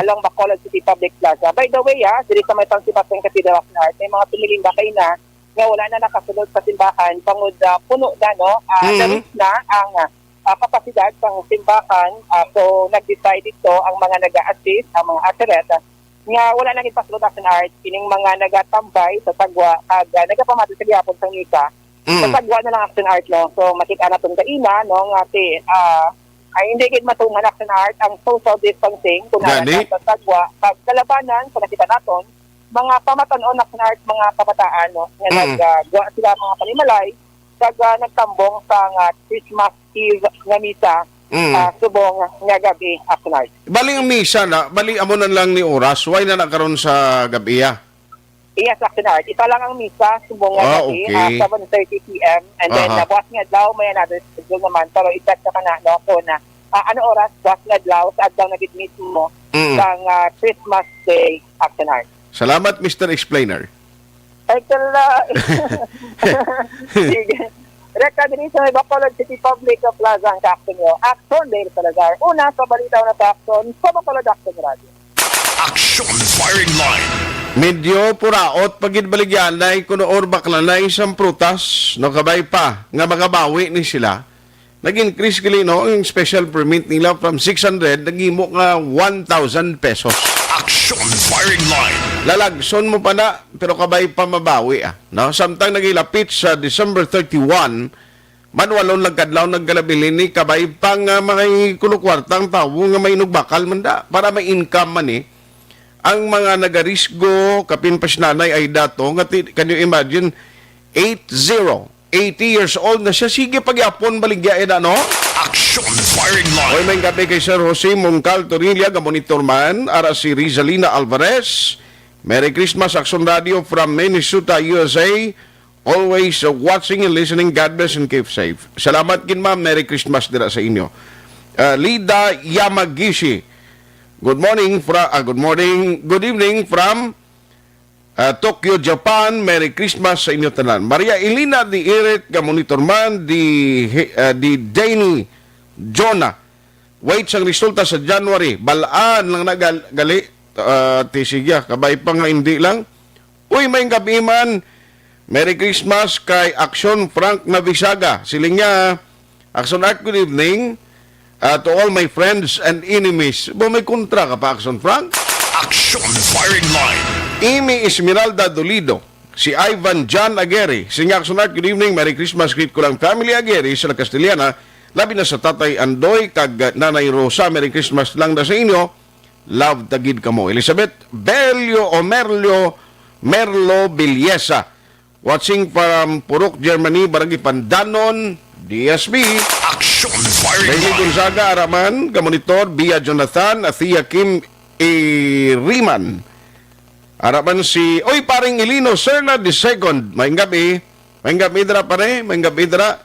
along Bacolod City Public Plaza. By the way, dito sa may Tangsipating Cathedral Action Art, may mga tumiling ba kayo na wala na nakasunod sa simbahan, pangod puno na, no? Naris na ang kapasidad ng simbahan. So, nag-decide ito ang mga nag-a-assist, ang mga ateret, nga wala nang ipasulod action art, ining mga nagatambay sa tagwa, nagapamati sa gihapon sa ngisa, sa tagwa na lang action art, no? So, makita na itong kaina, no? Nga ay hindi kayo matungan action art ang social distancing, kung nalang sa tagwa, kalabanan, kung nakita natin, mga pamatanon action art, mga kabataan, no? Nga naggawa sila mga panimalay, nagtambong sa Christmas Eve nga misa, subong nga gabi action art. Bali ang misa na, bali amo na lang ni oras, why na nakaroon sa gabi Yes, action art. Ito lang ang misa, subong nga gabi, 7:30 p.m. And then, buwas nga daw, may another schedule naman, pero itat ka na, no, po na, ano oras, buwas nga daw, sa adlaw nag-meet mo, sang Christmas Day action art. Salamat, Mr. Explainer. Ay, sige. Rekta din sa Bacolod City Public Plaza ang Action nyo. Action Dale Salazar. Una sa balitaw na sa Action, sa Bacolod Action Radio. Action Firing Line. Medyo puraot pagid baligyan na kuno or bakla na isang prutas no kabay pa nga magabawi ni sila. Nag-increase gali no yung special permit nila from 600 nagimo nga 1,000 pesos. Action Firing Line. Lalagson mo pa na pero kabay pa mabawi no samtang nagilapit sa December 31 manwalon lang kadlaw naggalabilin ni kabay pang mga kulukwartang tawo nga may inugbakal man da para may income man ang mga nagarisgo kapin pas nanay ay dato nga can you imagine 80 years old na siya sige pagyapon baligya no Action Firing Line. Hoy may gabi kay Sir Jose Moncal Torilla ga monitor man ara si Rizalina Alvarez. Merry Christmas Action Radio from Minnesota, USA. Always watching and listening. God bless and keep safe. Salamat kin ma'am. Merry Christmas dira sa inyo. Lida Yamagishi. Good morning good evening from Tokyo, Japan. Merry Christmas sa inyo tanan. Maria Elena di Irit ga monitor man di Danny Jonah. Wait sang resulta sa January. Balaan lang nagali tisigya kabay pa nga hindi lang. Uy may gabi man. Merry Christmas kay Action Frank Navisaga. Siling niya Action Art, good evening. To all my friends and enemies. May kontra ka pa, Action Frank? Action Firing Line. Amy Esmeralda Dolido. Si Ivan John Aguirre. Sinya Action Art, good evening. Merry Christmas. Greet ko lang family Aguirre sa Castellana. Labi na sa Tatay Andoy kag Nanay Rosa. Merry Christmas lang na sa inyo. Love tagid kamo. Elizabeth Belio o Merlo Bilyesa. Watching from Purok, Germany. Barangay Pandanon. DSB. Action Firing Bailey Line. Gonzaga Araman, Gamonitor, Bia Jonathan, Athea Kim Riman. Araman si, oy paring Ilino, Sir na the second. Maing gabi dra pare, maing gabi dra.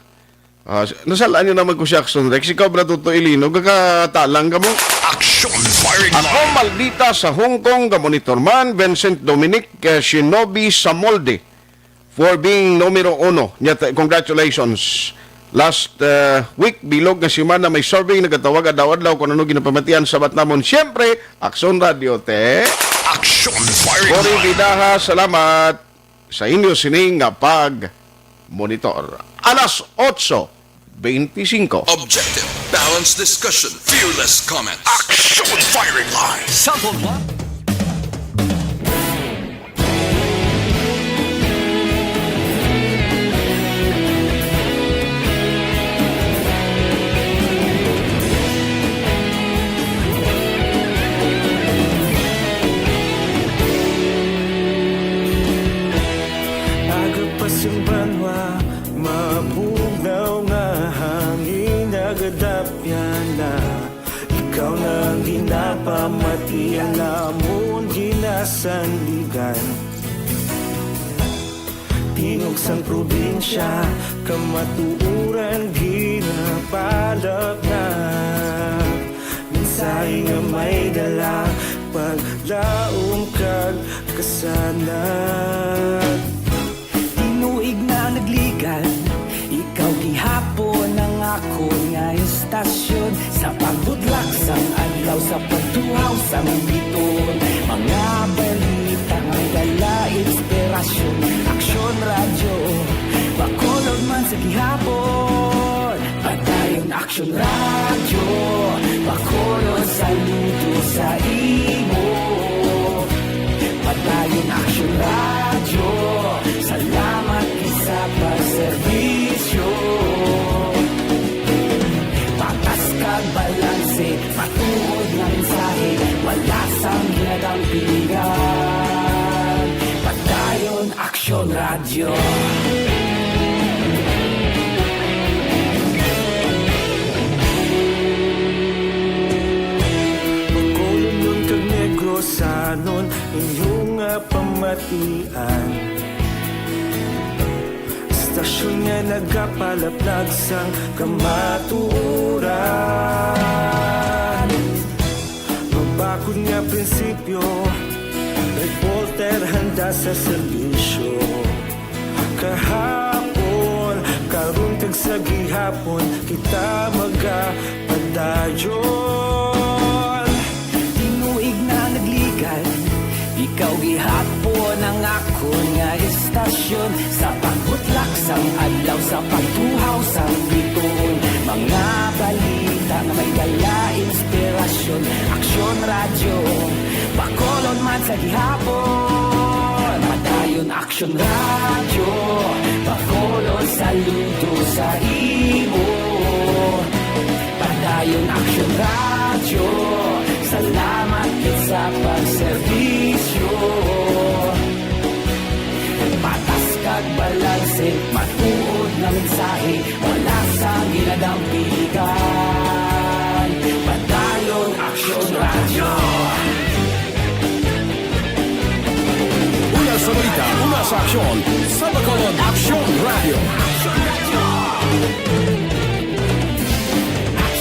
Nasalaan nyo naman ko si Action Rex, ikaw bra tuto Ilino, gagatalang ka mo. Action Firing Line. Ako maldita sa Hong Kong, Gamonitor man, Vincent Dominic, Shinobi Samolde. for being numero 1. Congratulations. Last week, bilog na simana, may survey nagatawag adlaw-adlaw kung ano ginapamatian sa Batnamon. Siyempre, Aksyon Radio, te. Action Firing Bori Line. Bidaha, salamat sa inyo sining nga pag-monitor. Alas 8:25. Objective, balanced discussion, fearless comments. Action Firing Line. Sample one. Agapasing banwa, mapugnaw nga hangin agadapyan na. Ikaw na ang ginapamatian na amon ginasanligan. Tinugsang probinsya, kamatuuran ginapalap na. Minsay nga may dala, paglaong kag kasanat. Tinuig na nagligan, ikaw gihapon ang ako nga istasyon. Sa pagbudlak sang adlaw, sa pagtuhaw sang biton. Mga balita nga dala inspirasyon. Aksyon radyo, bakolod man sa gihapon. Padayon Aksyon radyo, bakolod saludo sa imo. Padayon Aksyon radyo, salamat sa pagserbisyo. Patas kag balanse, matuod ng mensahe, wala sang ginadampigan. Padayon Aksyon radyo. Pagkulong nun kag negrosanon, inyong nga pamatian. Stasyon nga nagapalaplag sang kamatuuran. Mabakod nga prinsipyo, reporter handa sa serbisyo. Kahapon, karong kag sa gihapon, kita magapadayon. Tinuig na nagligan, ikaw gihapon ang ako nga istasyon. Sa pagbutlak sang adlaw, sa pagtuhaw sang biton. Mga balita na may dala inspirasyon. Aksyon radyo, bakolod man sa gihapon. Padayon Aksyon radyo, bakolod saludo sa imo. Padayon Aksyon radyo, salamat sa pagserbisyo. Patas kag balanse, matuod na mensahe, wala sa ginadampigan. Padayon Aksyon radyo. Una sa balita, una sa aksyon, sa Bacolod Aksyon Radio.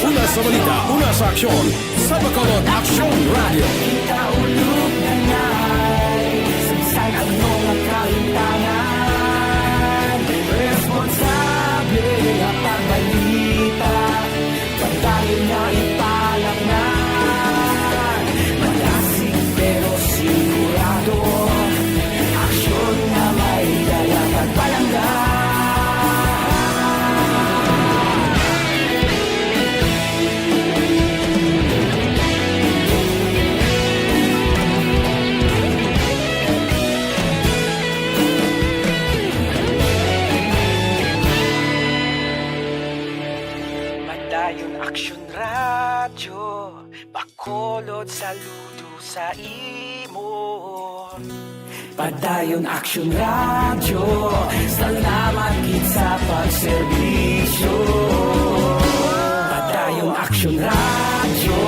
Una sa balita, una sa aksyon, sa Bacolod Aksyon Radio. Kaulog na ngay, sagsay ang mga kaintangan. Responsable ang pagbalita, pagdahin na ipalak na. Malasig pero sigurado, aksyon na may dala pagpalanggan. Padayon Aksyon radyo, bakolod saludo sa imo. Padayon Aksyon radyo, salamat gid sa pagserbisyo. Padayon Aksyon radyo,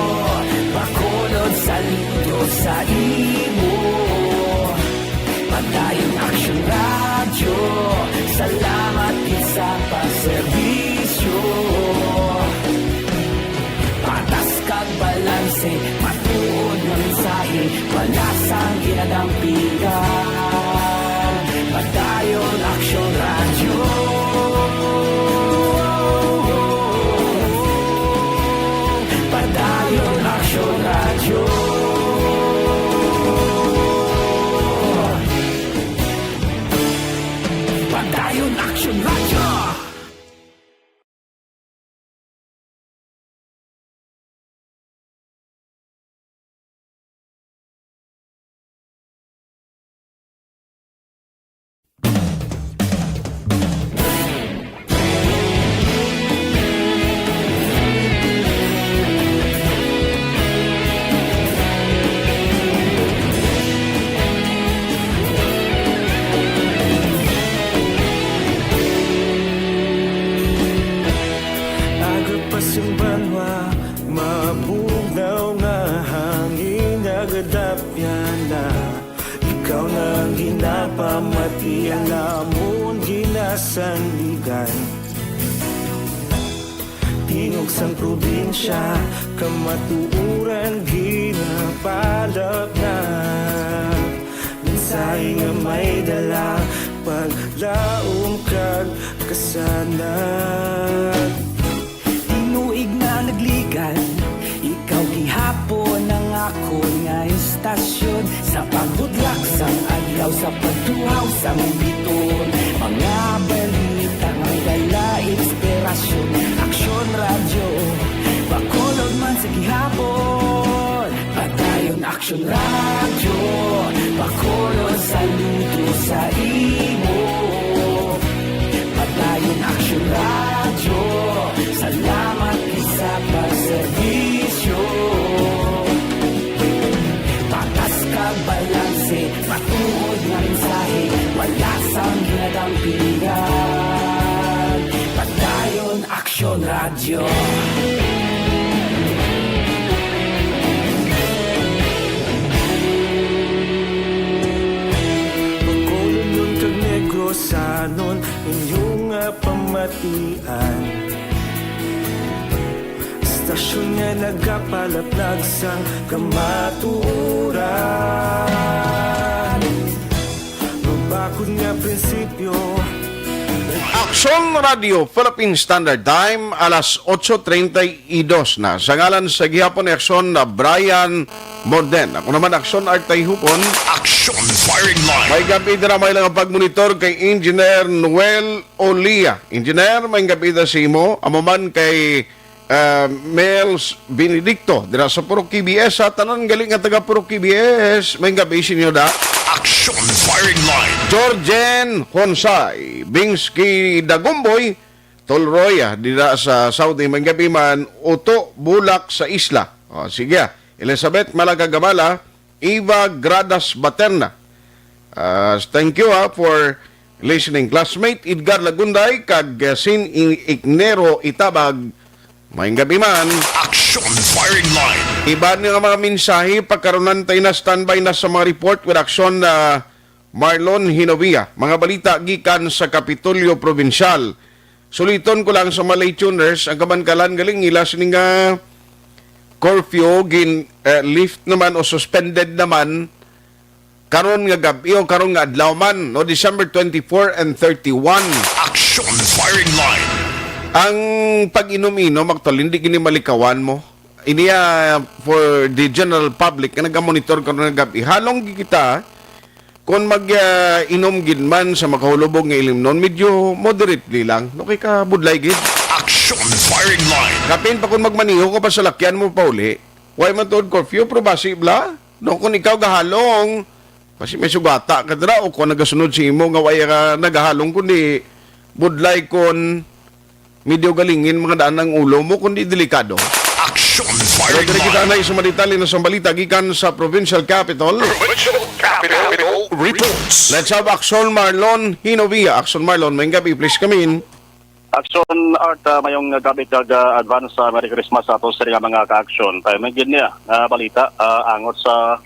bakolod saludo sa imo. Padayon Aksyon radyo, salamat gid sa pagserbisyo. Patas kag balanse, matuod na mensahe, wala sang ginadampigan. Padayon Aksyon ikaw nang ginapamati ang amon ginasanligan. Tingog sang probinsya, kamatuuran ginapalap na. Minsay nga may dala, paglaom kag kasanag. Tinuig na nagligan, ikaw gihapon ang ako nga istasyon. Sa pagbudlak sang adlaw, sa pagtuhaw sang biton. Mga balita nga dala inspirasyon. Aksyon radyo, bakolod man sa gihapon. Padayon aksyon radyo, bakolod sa luto sa imo. Padayon aksyon radyo, salamat sa pagserbisyo. Patas kag balanse, matuod nga mensahe, wala sang ginadampingan. Padayon aksyon radyo. Pagkulunod kag negosanon, inyong pamatian. Stasyon nga nagapalaplag sang kamatuuran. Mabakod nga prinsipyo. Aksyon Radio Philippine Standard Time, alas 8:32 na. Sa ngalan sa gihapon ni Aksyon na Brian Morden. Ako naman Aksyon Art Hupon. Aksyon Firing Line. May gabi na may lang pagmonitor kay Engineer Noel Olia. Engineer, may gabi na si mo. Amo man kay Mels Benedicto. Dira sa Purok KBS. Sa tanan galing nga taga Purok KBS. May gabi sinyo da. Aksyon Firing Line. Georgian Honsay, Bingsky Dagumboy, Tolroya, dira sa Saudi, Mangabi man, Uto Bulak sa Isla. O, sige, Elizabeth Malagagamala, Eva Gradas Baterna. Thank you for listening. Classmate Edgar Lagunday, kag Sin Ignero Itabag, Mangabi man. Aksyon Firing Line. Iba nga mga mensahe, pagkaroon tayo na standby na sa mga report with aksyon na Marlon Hinovia. Mga balita gikan sa Kapitolyo Provincial. Suliton ko lang sa Malay Tuners, ang kabankalan galing nila sining curfew, lift naman o suspended naman karon nga gabi o karon nga adlaw man, no, December 24 and 31. Aksyon Firing Line. Ang pag-inom-inom, actually, hindi gini malikawan mo. Iniya for the general public na nag-monitor ko na gabi. Halong kita, kung mag-inom gid man sa makahulubog nga ilim nun, medyo moderately lang. No, kay ka budlay gid. Aksyon Firing Line. Kapin pa kung magmaniho ka pa sa lakyan mo pa uli, why man tuod curfew, pero basibla. No, kung ikaw gahalong, kasi may sugata ka dira, o kung nagasunod si imo, nga waya ka nagahalong, kundi budlay kon medyo galingin mga daan ng ulo mo, kundi delikado. Aksyon Firing Line. Kita na isang malitali na sa balita gikan sa Provincial Capital. Provincial Capital Reports. Let's have Aksyon Marlon Hinovia. Aksyon Marlon, may gabi, please come in. Aksyon Art, mayong gabi kag advance Merry Christmas sa atos sa mga ka-aksyon. Tayo may gin niya balita angot sa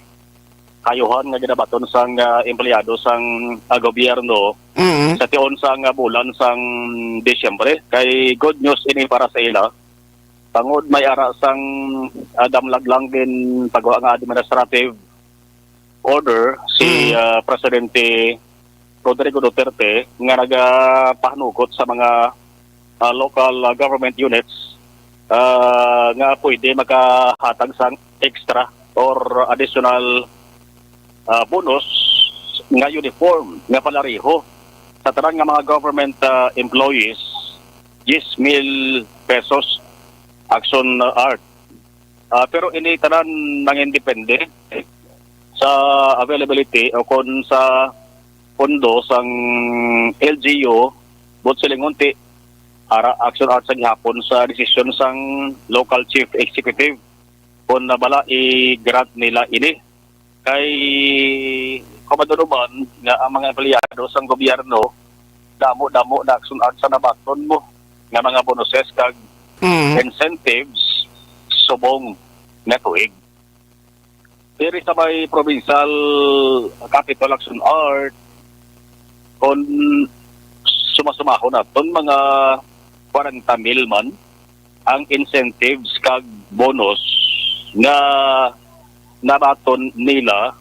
kayuhan nga ginabaton sang empleyado sang gobyerno sa tion sang bulan sang Disyembre. Kay good news ini para sa ila. Tangod may ara sang damlag lang din pagwa nga administrative order si Presidente Rodrigo Duterte nga nagapahanugot sa mga local government units nga pwede makahatag sang extra or additional bonus nga uniform nga palariho sa tanan nga mga government employees 10,000 pesos. Aksyon Art. Pero ini tanan nang independent sa availability o kon sa pondo sang LGU bot silingunti ara Aksyon Art sa gihapon sa desisyon sang local chief executive kon nabala i-grant nila ini kay kumadunuman nga ang mga empleyado sang gobyerno damo-damo na Aksyon Art sa nabaton mo nga mga bonuses kag incentives subong na tuig. Diri sa may provincial capital action art kung sumasumako na ton mga 40 mil man ang incentives kag bonus nga nabaton nila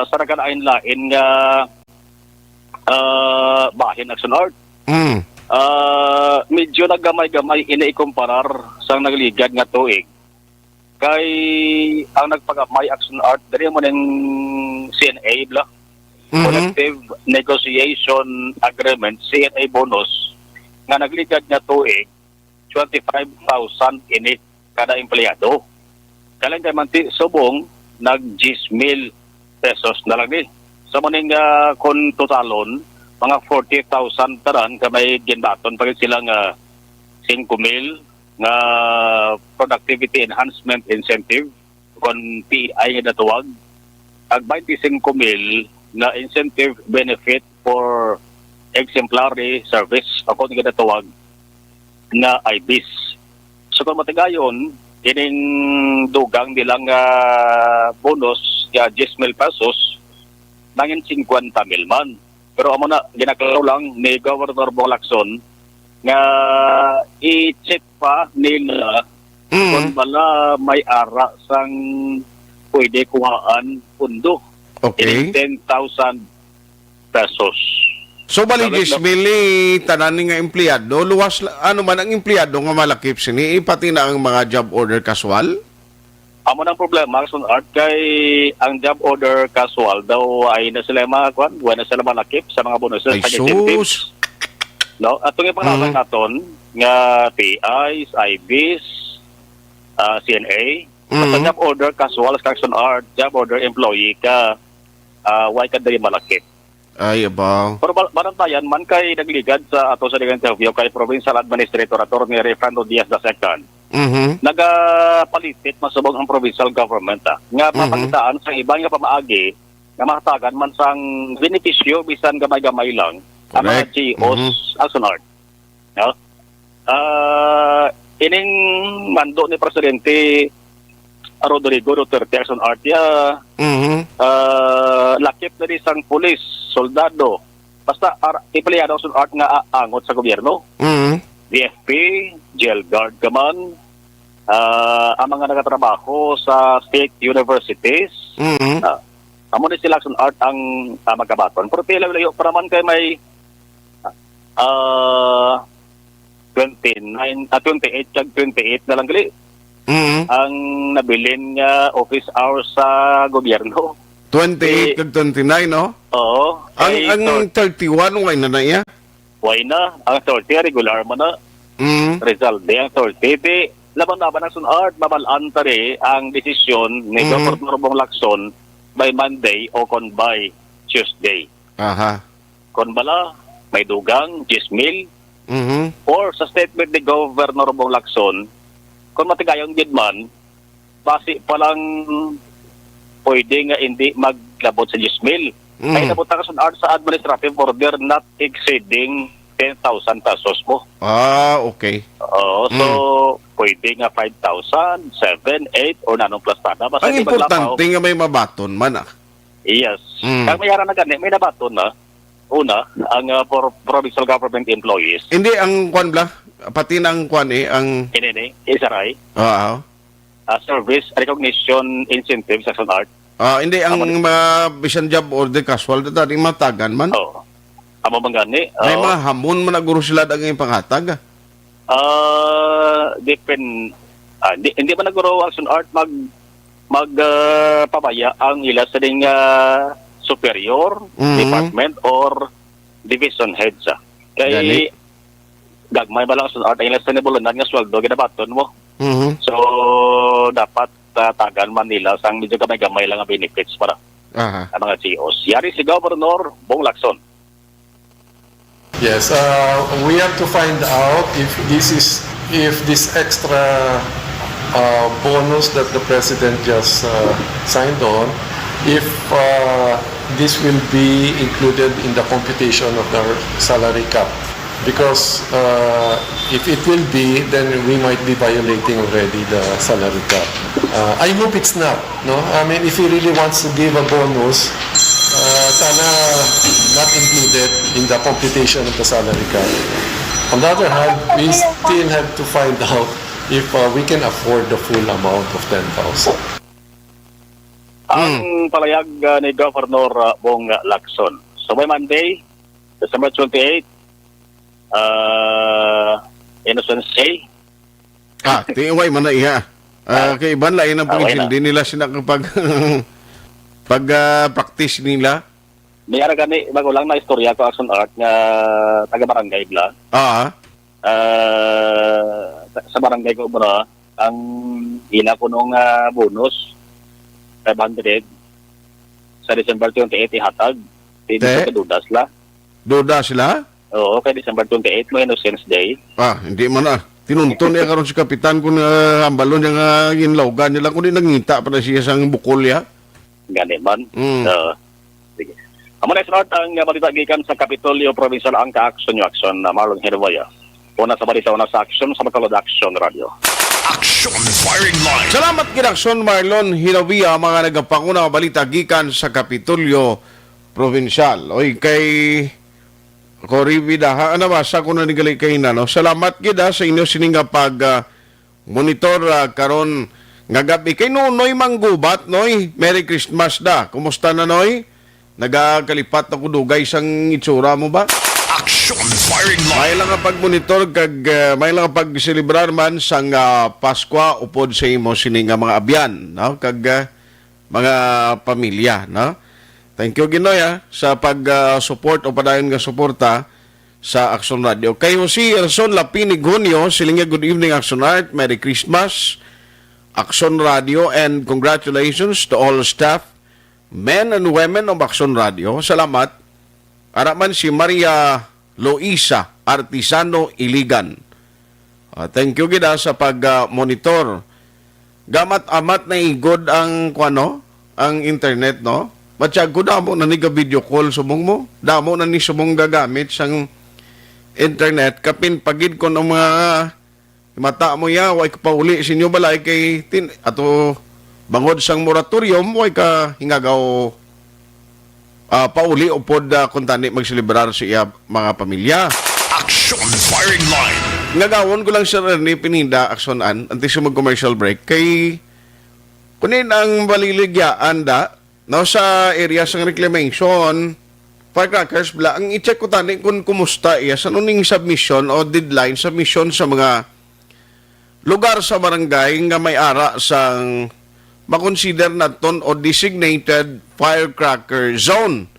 sa nagkanain-lain nga bahin action art. Medyo naggamay-gamay ina-ikumparar sa nagligad nga tuig. Kay ang nagpagamay action art diri mo ning CNA bla collective negotiation agreement CNA bonus nga nagligad nga tuig 25,000 init kada empleyado. Kalang kay manti subong nag 10,000 pesos na lang ni. Sa maning kun totalon mga 40,000 taran kamay ginbaton pag silang 5,000 nga productivity enhancement incentive kon PI nga natuwag ag 25,000 na incentive benefit for exemplary service ako nga natuwag na IBIS. So kung matigayon ining dugang nilang bonus ya 10,000 pesos nangin 50,000 man. Pero amo na ginaklaro lang ni Governor Bong Lacson nga i-check pa nila kung bala may ara sang pwede kuhaan pundo. Okay. 10,000 pesos. So bali 10,000 tanan nga empleyado, luwas ano man ang empleyado nga malakip sini pati na ang mga job order casual? Amo nang problema sa art kay ang job order casual daw ay na sila makakuan, wala na sila malakip sa mga bonuses Ay, sa incentives. No, atong ipangalaman naton nga PIs, IBs, CNA, sa job order casual sa action art, job order employee ka why ka dali malakip. Ay, abaw. Pero barantayan man kay nagligad sa ato sa interview kay Provincial Administrator Atty. Refrando Diaz II. Nagapalitit masubog ang provincial government nga mapagitaan sa iba nga pamaagi nga makatagan man sang benepisyo bisan gamay-gamay lang ang mga GOs action art. No? Ining mando ni Presidente Rodrigo Duterte action art lakip na rin sang pulis, soldado, basta empleyado action art nga aangot sa gobyerno. DFP, jail guard gaman, ang mga nagatrabaho sa state universities, amo ni sila action art ang magabaton. Pero layo para man kay may 28 kag 28 na lang gali. Ang nabilin nga office hours sa gobyerno. 28 kag 29, no? Oo. Ang 31 way na na iya? Way na. Ang 30 regular mo na. Result day ang 30. Di laban-laban ang sunart, mabalaan tari ang desisyon ni Governor Bong Lacson by Monday o kon by Tuesday. Aha. Kon bala, may dugang, 10,000. Or sa statement ni Governor Bong Lacson, kung matigayong gidman, basi palang pwede nga hindi maglabot sa 10,000. Ay nabuta ka sa administrative order not exceeding 10,000 pesos mo. Okay. So, pwede nga 5,000, 7, 8, or nanong plus tada. Ang importante nga may mabaton man Yes. Kaya mayara na gani, may nabaton na. Una, ang provincial government employees. Hindi, ang kwan bla, pati ng kwan ang... Hindi, SRI. Service Recognition Incentives sa art. Hindi, ang bisan job order casual, dati matagan man. Amo bang gani? May mga hamon man naguro sila ang panghatag. Hindi man naguro action art magpabaya ang ila sa ding superior department or division heads. Kaya gagmay ba lang action art ang ila sa nibulan nga sweldo ginabaton mo. So dapat tagan man nila sang medyo gamay-gamay lang ang benefits para ang mga CEOs. Yari si Governor Bong Lacson. Yes, we have to find out if this extra bonus that the president just signed on, if this will be included in the computation of the salary cap Because if it will be, then we might be violating already the salary cap. I hope it's not. No, I mean, if he really wants to give a bonus, sana not included in the computation of the salary cap. On the other hand, we still have to find out if we can afford the full amount of 10,000. Ang palayag ni Governor Bong Lacson. So by Monday, December 28, Innocence Day. Tiway man na iya. Kay iban lain ang pangil, hindi nila sinakapag pag-practice nila. Mayara gani magulang na istorya ko Action Art nga taga barangay bla. Sa barangay ko bro, ang ina ko nung bonus 500 sa December 28 ihatag. Hindi sa duda sila. Duda sila? Oo, kay December 28 mo Innocence Day. Hindi man na. Tinunton niya karon si kapitan kung hambalon niya nga ginlawgan niya lang kung di nangita pa na siya sang bukol ya. Gani man. Sige. Amo na sunod ang balita gikan sa Kapitolyo Provincial ang ka-action yung action na Marlon Hervaya. Una sa balita, una sa action sa Bacolod Action Radio. Action Firing Line. Salamat ginaksyon Marlon Hervaya mga nagapanguna balita gikan sa Kapitolyo Provincial. Oy kay Coribida, nabasa ko na nigali kay no? Salamat gida sa inyo sininga pag monitor karon nga gabi kay Noy Manggubat, Noy. Merry Christmas da. Kumusta na, Noy? Nagakalipat na kudugay sang itsura mo ba? Action Firing Line. May lang ang pag-monitor kag may lang ang pag-celebrar man sang Paskwa upod sa imo sininga mga abyan, no? Kag mga pamilya, no? Thank you Ginoy sa pag-support o padayon nga suporta sa Action Radio. Kay Jose Erson Lapinig Junio, silinga good evening Action Art, Merry Christmas, Action Radio, and congratulations to all staff, men and women of Action Radio. Salamat. Araman si Maria Loisa Artisano Iligan. Thank you gida sa pag-monitor. Gamat-amat na igod ang ang internet, no? Matsyag ko damo na niga video call sumong mo. Damo na ni sumong gagamit sang internet. Kapin pagid ko ng mga mata mo ya, way ka pauli sinyo balay kay ato bangod sang moratorium, way ka hingagaw pauli upod kung tani magselebrar siya mga pamilya. Action Firing Line. Ngagawon ko lang siya ni Pininda Actionan antes siya mag-commercial break kay kunin ang baliligyaan da no, sa area sang reclamation, firecrackers, bla, ang i-check ko tani kung kumusta iya, sa nuning submission o deadline submission sa mga lugar sa barangay nga may ara sang makonsider naton o designated firecracker zone.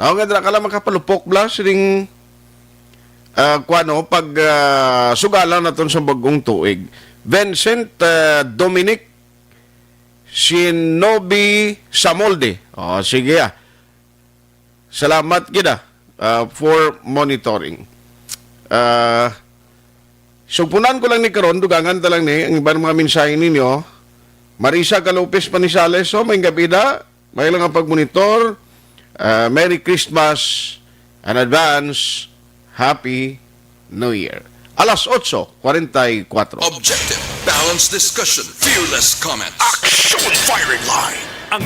Now, nga dira ka lang makapalupok bla, siling pag sugalan naton sa bagong tuig. Vincent Dominic Shinobi Samolde. Sige salamat kita for monitoring. Sugpunan ko lang ni karon, dugangan talang ni ang ibang mga mensahe ninyo. Marisa Calopez Panisales, may gabi da, may lang ang pagmonitor. Merry Christmas and advance Happy New Year. Alas 8:44. Objective, balanced discussion, fearless comment. Action Firing Line. Ang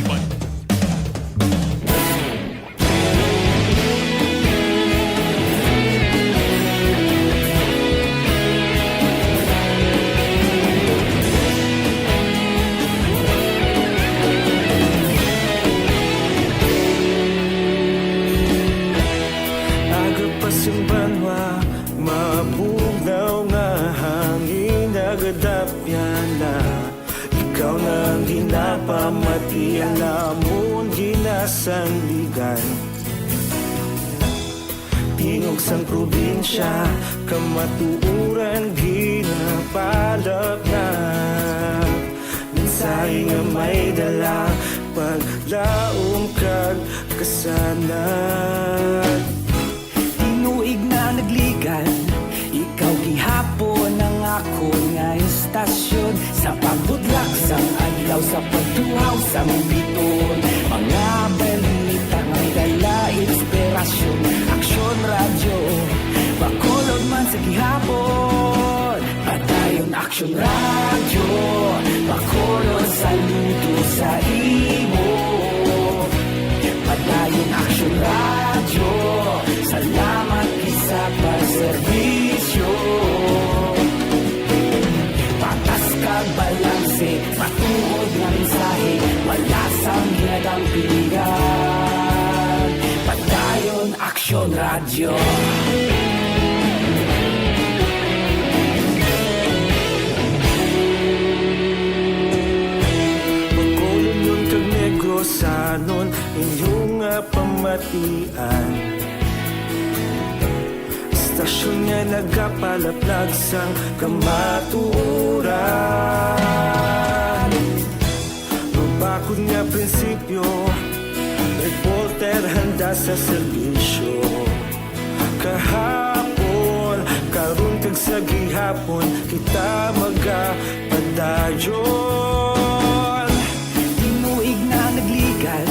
Agapasimbangwa, mabugaw nga hangin nagadapyan na. Ikaw nang ginapamati, alam mo'n ginasandigan. Tingog sang probinsya, kamatuuran ginapalap na. Mensahe nga may dala, paglaong kag kasanad. Tinuig na nagligan, ikaw gihapon ang ako nga istasyon. Sa pagbudlak sang adlaw, sa pagtuhaw sa biton. Mga balita may dala inspirasyon. Action Radio, Bacolod Action Radio, Bacolod, saludo sa imo. Padayon Action Radio, salamat isa pa serbisyo. Patas kag balanse, matuod ng mensahe, wala sang ginadang pilihan. Padayon Action Radio. Sanon inyong pamatian, istasyon nga nagapalaplag sang kamaturan. Mabakod nga prinsipyo, reporter handa sa serbisyo. Kahapon, karun kag sa gihapon, kita magapadayon. Tinuig na nagligan,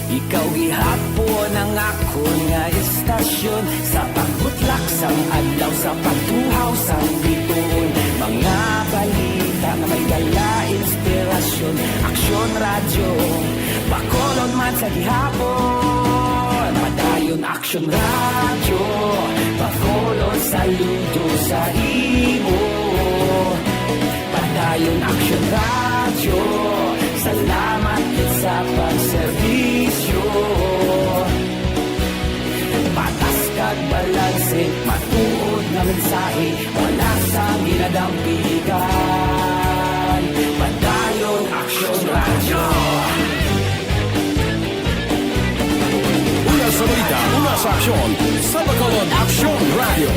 ikaw gihapon ang ako nga istasyon. Sa pagbutlak sang adlaw, sa pagtuhaw sang bituon, mga balita na may dala inspirasyon. Aksyon Radio, Bacolod man sa gihapon. Padayon Aksyon Radio, Bacolod, saludo sa imo. Padayon Aksyon Radio, salamat sa pagserbisyo. Patas kag balanse, matuod na mensahe, wala sang ginadampigan. Padayon Aksyon Radio. Una sa balita, una sa aksyon, sa Bacolod Action Radio.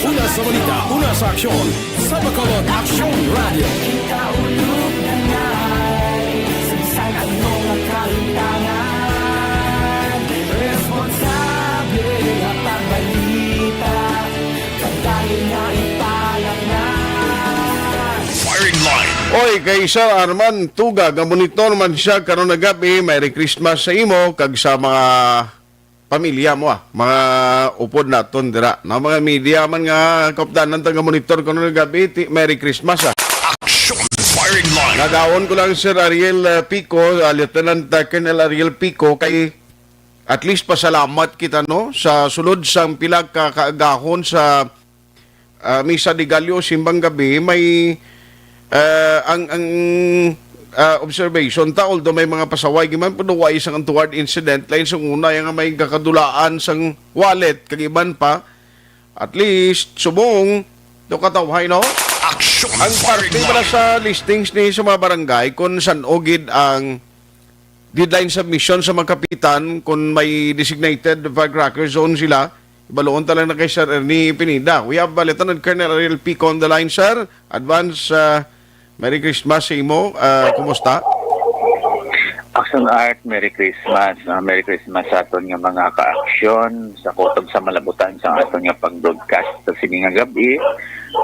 Una sa balita, una sa aksyon, sa Bacolod Action Radio. Kaulog na ngay, sinsan ang mga kalintangan. Responsable na pagbalita, pagdahin na ipalangnan. Firing line. Oy, kay Sir Arman Tuga, gamonitor man siya karon na gabi. Merry Christmas sa imo kag sa mga pamilya mo mga upod naton dira. Na mga media man nga kapdanan tang monitor karon na gabi. Merry Christmas Action firing line. Nagawon ko lang Sir Ariel Pico, Lieutenant Colonel Ariel Pico kay at least pasalamat kita no sa sulod sang pila ka kaagahon sa Misa de Gallo simbang gabi may ang observation ta, although may mga pasaway giman puno wa isang untoward incident lain sa una yung may kakadulaan sang wallet kagiban pa at least subong do katawhay no Action ang parte pala sa listings ni sa mga barangay kung saan ogid ang deadline submission sa mga kapitan kung may designated firecracker zone sila. Ibaloon talaga na kay Sir Ernie Pineda. We have Lieutenant Colonel Ariel Pico on the line, sir. Advance Merry Christmas sa imo. Kumusta? Action Art, Merry Christmas. Merry Christmas sa aton nga mga ka-aksyon sa kutob sa malabutan sa aton nga pag-broadcast sa sininga gabi.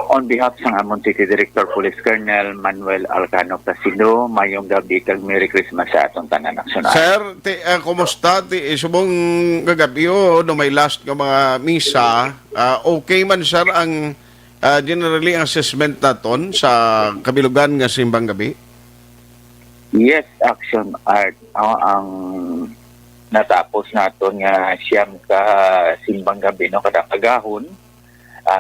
On behalf sa amon City Director Police Colonel Manuel Alcano Placido, mayong gabi kag Merry Christmas sa aton tanan Action Art. Sir, kumusta? Subong gagabi no may last nga mga misa. Okay man sir ang generally ang assessment naton sa kabilugan nga simbang gabi? Yes, Action Art. Ang natapos naton nga siyam ka simbang gabi no kada kagahon.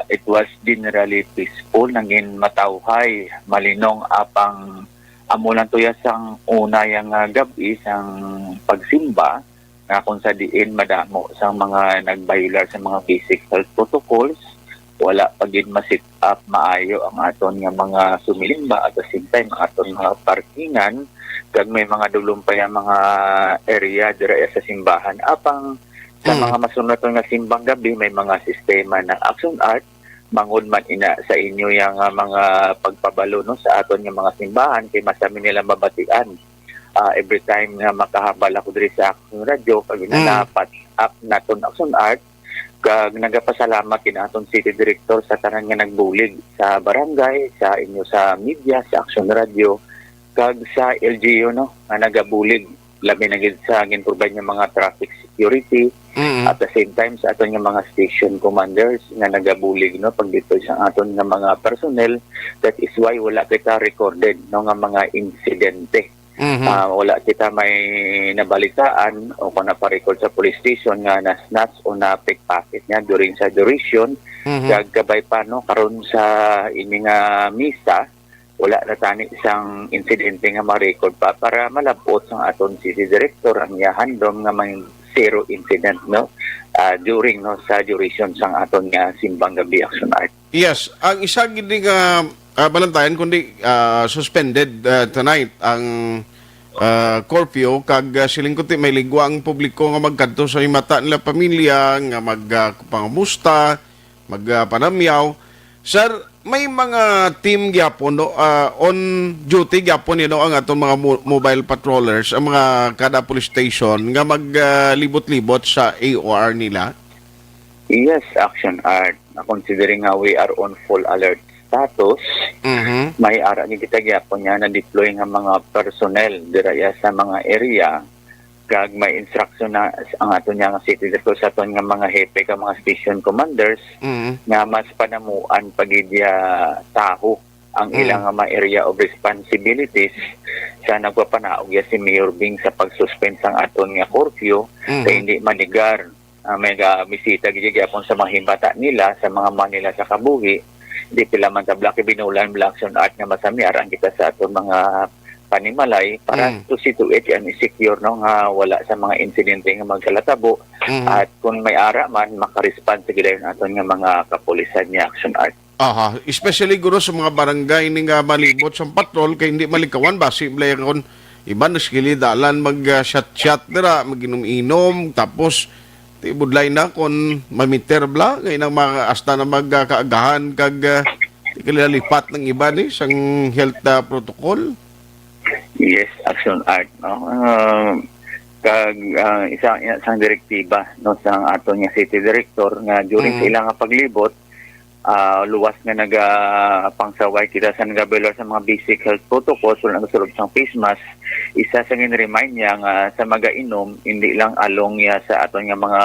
It was generally peaceful, nangin matawhay, malinong apang amulan tuyas ang una yung gabi sang pagsimba na kung sa diin madamo sang mga nagbayular sa mga basic health protocols. Wala pagin ma-sit up maayo ang aton nga mga sumilimba at the same time aton mga parkingan kag may mga dulumpay ang mga area dira sa simbahan apang sa mga masunod nga simbang gabi may mga sistema na Action Art mangod man ina sa inyo yung mga pagpabalo no sa aton nga mga simbahan kay masami nila mabatian every time nga makahabal ako diri sa Action Radio kag nanapat up naton Action Art kag nagapasalamat kinaton City Director sa tanan nga nagbulig sa barangay, sa inyo sa media, sa Action Radio kag sa LGU no nga nagabulig labi na gid sa gin-provide nga mga traffic security. At the same time sa aton nga mga station commanders nga nagabulig no pag dito sa aton nga mga personnel. That is why wala kita recorded no nga mga insidente. Wala kita may nabalitaan o kung naparecord sa police station nga na-snatch o na-pickpocket niya during sa duration. Gagabay pa no karon sa ini nga misa wala na tani isang insidente nga ma-record pa para malabot sa aton city director ang yahandom nga may zero incident no during no sa duration sang aton nga simbang gabi action art. Yes, ang isa gid nga balantayan kundi suspended tonight ang curfew kag siling kuti may ligwa ang publiko nga magkadto sa mata nila pamilya nga magpangamusta, magpanamyaw. Sir, may mga team gyapon no, on duty gyapon no ang atong mga mobile patrollers ang mga kada police station nga maglibot-libot sa AOR nila. Yes, action art. Considering nga we are on full alert status, may ara ni kita gyapon niya na deploy nga mga personnel dira sa mga area kag may instruction na ang ato niya nga city director sa aton nga mga hepe ka mga station commanders nga mas panamuan pagidya taho ang ilang nga mga area of responsibilities sa nagpapanaog si Mayor Bing sa pagsuspend sang aton nga curfew kay hindi manigar may bisita gid gyapon sa mga himbata nila sa mga Manila sa kabuhi. Di pila man tabla kay binulan black action art nga masami aran kita sa aton mga panimalay para to situate and secure no nga wala sa mga insidente nga magkalatabo at kung may ara man makarespond sa gidayon aton nga mga kapulisan ni action art. Especially guro sa mga barangay ni nga malibot sa patrol kay hindi malikawan basi blay kon iba na skilidalan mag shot dira maginom-inom tapos tibudlay na kung mamiter bla kay nang mga asta na magkaagahan kag lipat ng iba ni sang health protocol. Yes, action art no. Kag isang direktiba no sa aton nga city director nga during sa ilang nga paglibot luwas nga pangsaway kita sa nagabelar sa mga basic health protocols wala nagasulod sang face mask. Isa sa gin-remind niya nga sa magainom hindi lang along niya sa aton nga mga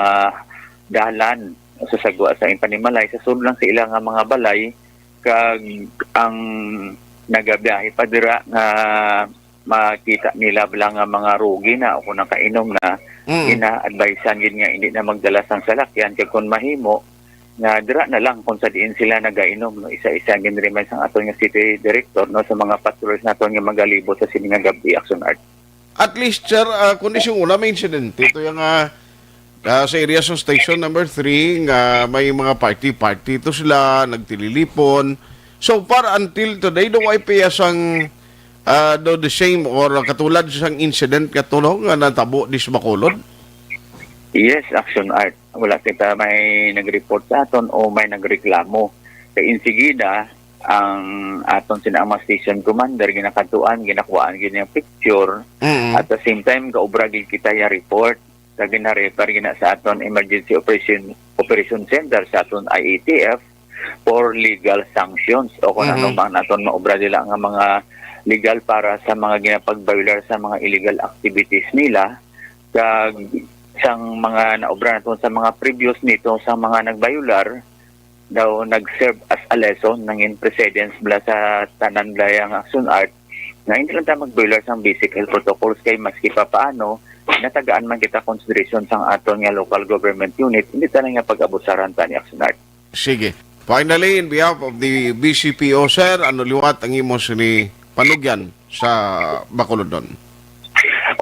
dalan sa sagwa sa impanimalay sa sulod lang sa ilang nga mga balay kag ang nagabiyahe pa dira nga makita nila lang nga mga rugi na o kung nakainom na ina-advisean gid nga hindi na magdala sang salakyan kay kung mahimo nga dira na lang kung sa diin sila nagainom no isa-isa gin-remind sang aton nga city director no sa mga patrollers naton nga magalibot sa sining nga gabi action art. At least sir kondisyon una may incident ito yung sa area sa station number 3 nga may mga party to sila nagtililipon. So far until today do ay piyasang do the same or katulad sang incident katulong nga natabo dis Bacolod? Yes, action art. Wala kita may nag-report sa aton o may nagreklamo. Kaya insigida, ang aton sinama station commander, ginakatuan, ginakuhaan, gina picture. At the same time, kaubragil kita yung report. Sa gina-refer gina sa aton Emergency Operation Center sa aton IATF for legal sanctions. O kung ano man aton maobra nila nga mga legal para sa mga ginapag-violar sa mga illegal activities nila. Kag sang mga naobra naton sa mga previous nito sa mga nagbayular daw nag-serve as a lesson ng precedence bla sa tanan layang action art na hindi lang tayo magbayular sa basic health protocols kay maski pa paano natagaan man kita consideration sang aton nga local government unit hindi tayo nga pag-abusaran ta ni action art. Sige. Finally, in behalf of the BCPO, sir, ano liwat ang imos ni Panugyan sa Bacolod doon?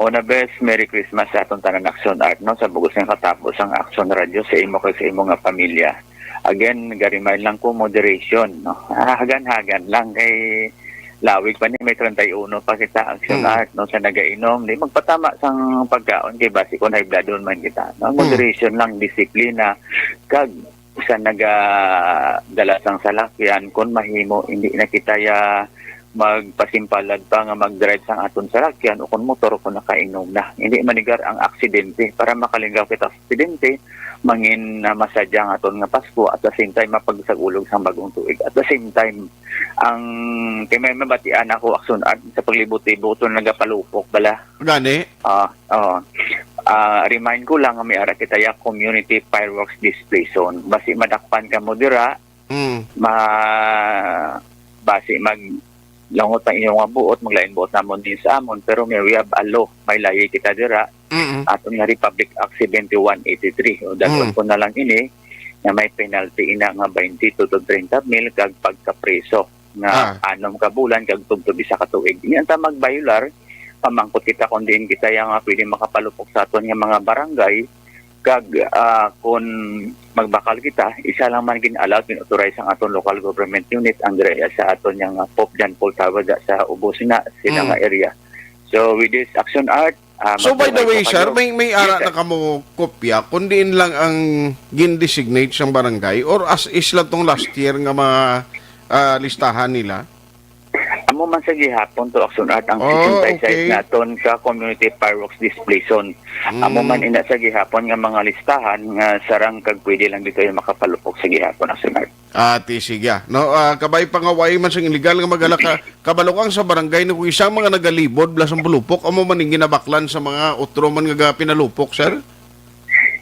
Una best, Merry Christmas sa atong tanan action art no sa bugos nga katapos ang action radio sa imo kay sa imo nga pamilya. Again, garimain lang ko moderation no. Hagan-hagan lang kay lawig pa ni may 31 pa kita action art no sa nagainom di magpatama sang pagkaon kay basi kon high blood man kita no. Moderation lang, disiplina kag sa nagadala sang salakyan kun mahimo hindi na kita ya magpasimpalag pa nga mag-drive sa aton salakyan o kung motor o kung nakainom na. Hindi manigar ang aksidente. Para makalingaw kita sa aksidente, mangin na masadya ang aton nga Pasko at the same time mapagsagulog sa bagong tuig. At the same time, ang may mabatian ako action art sa paglibot-libot ito nagapalupok bala. Gani? Remind ko lang nga may ara kita ya community fireworks display zone. Basi madakpan ka mo dira, basi langot ang inyong mga buot, maglain buot namon din sa amon, pero may we have alo, may layi kita dira, atong nga Republic Act 7183. O dagwan ko na lang ini, na may penalty ina nga 20 to 30 mil kag pagkapreso nga 6 ka bulan kag tugtog isa ka tuig. Ini anta magbayular, pamangkot kita kung din kita yang pwede makapalupok sa aton nga mga barangay, kag kung magbakal kita, isa lang man gin-allowed, gin-authorize ang aton local government unit ang dire sa aton yang Pop Jan Paul Tawad sa Ubos na sila nga area. So with this action art, so by the way, sir, may ara na kamo kopya, kundi lang ang gin-designate siyang barangay or as is lang tong last year nga mga listahan nila? Amo man sa gihapon to action art ang size naton ka community fireworks display zone. Amo man ina sa gihapon nga mga listahan nga sarang kag pwede lang dito yung makapalupok sa gihapon action art. Sige. No, kabay pangaway man sang illegal nga magala ka kabalokang sa barangay no isang mga nagalibod blasang bulupok amo man ning ginabaklan sa mga utro man nga pinalupok, sir?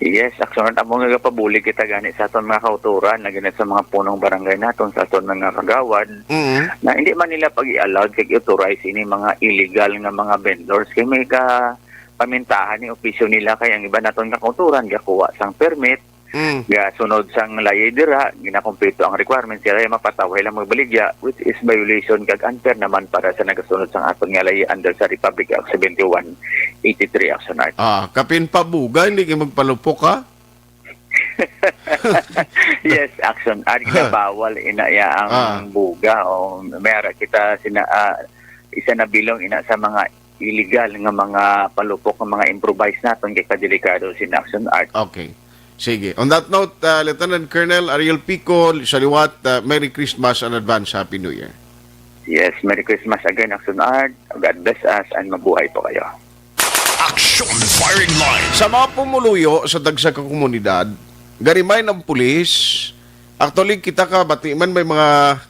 Yes, action art amo nga pabuli kita gani sa aton mga kauturan na ganit sa mga punong barangay naton sa aton mga kagawad na hindi man nila pag-i-allowed kay authorize ini mga illegal nga mga vendors kay may ka pamintahan ni opisyo nila kay ang iba naton nga kauturan gakuha sang permit ga sunod sang layi dira ginakumpleto ang requirements sila mapataway lang magbaligya which is violation kag unfair naman para sa nagasunod sang aton nga layi under sa Republic Act 7183 action art. Kapin pabuga hindi kay magpalupok ha? Yes, action art bawal inaya ang buga o mayara kita isa na bilong ina sa mga illegal nga mga palupok nga mga improvise naton kay kadelikado sin action art. Okay. Sige. On that note, Lieutenant Colonel Ariel Pico, Saliwat, Merry Christmas and advance Happy New Year. Yes, Merry Christmas again, Action Art. God bless us and mabuhay po kayo. Action Firing Line. Sa mga pumuluyo sa dagsa ka komunidad, garimay ng pulis, actually kita ka batiman may mga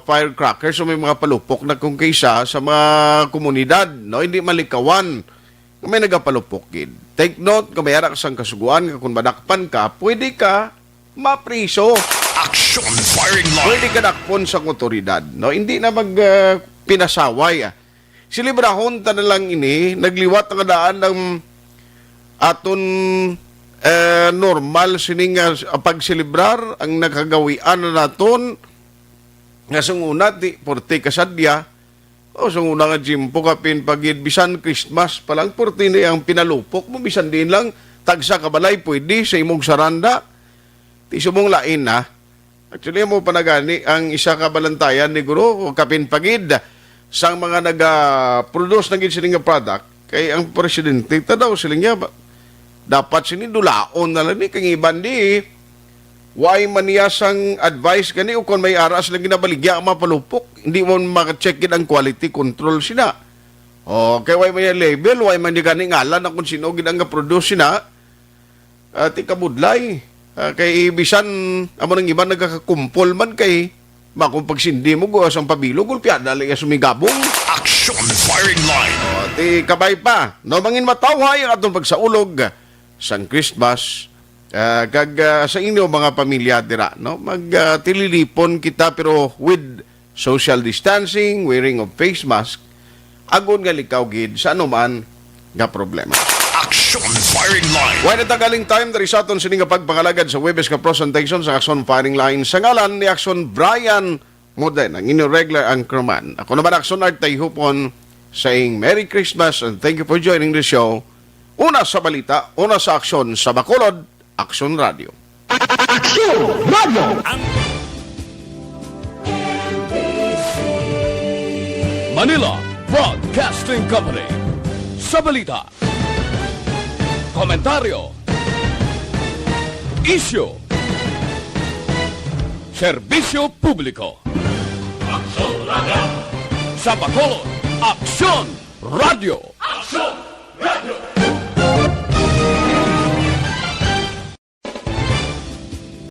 firecrackers o may mga palupok na kung kaysa sa mga komunidad, no? Hindi malikawan. May nagapalupokid. Take note, kung mayara ka sang kasuguan, kung madakpan ka, pwede ka mapriso. Action Firing Line. Pwede ka dakpon sa otoridad. No? Hindi na pinasaway. Silibrahon ta na lang ini, nagliwat ang daan ng aton normal sining pagsilibrar ang nakagawian na naton nga sunguna di porte kasadya. So una nga Jimpo kapin pagid bisan Christmas palang porti na ang pinalupok mo bisan din lang tagsa kabalay pwede sa imong saranda. Ti sumong lain na. Actually mo panagani ang isa ka balantayan ni guro kapin pagid sang mga naga-produce ng sining nga product kay ang presidente ta daw sila niya dapat sinidulaon na lang ni kang iban di why maniyasang advice kani o kung may aras lang ginabaligya ang mapalupok hindi mo maka-check ang quality control sina okay why may label why man di gani ngalan na kung sino ginang produce sina at ikabudlay kay bisan amo nang iba nagkakakumpol man kay makung pagsindi mo go asang pabilo gulpiada lang sumigabong. Action Firing Line. Ti kabay pa no mangin matawhay ang atong pagsaulog sang Christmas. Kag sa inyo mga pamilya dira no magtililipon kita pero with social distancing, wearing of face mask agon nga likaw gid sa anuman nga problema. Action Firing Line. Why natagaling time dari sa aton sining nga pagpangalagad sa Webes ka presentation sa Action Firing Line sa ngalan ni Action Brian Moden ang inyong regular anchorman. Ako naman Action Art Tayhupon saying Merry Christmas and thank you for joining the show. Una sa balita, una sa aksyon sa Bacolod, Action Radio. Action Radio! Manila Broadcasting Company. Sa balita, komentaryo, issue, serbisyo publiko. Action Radio! Sa Bacolod, Aksyon Radio! Aksyon Radio!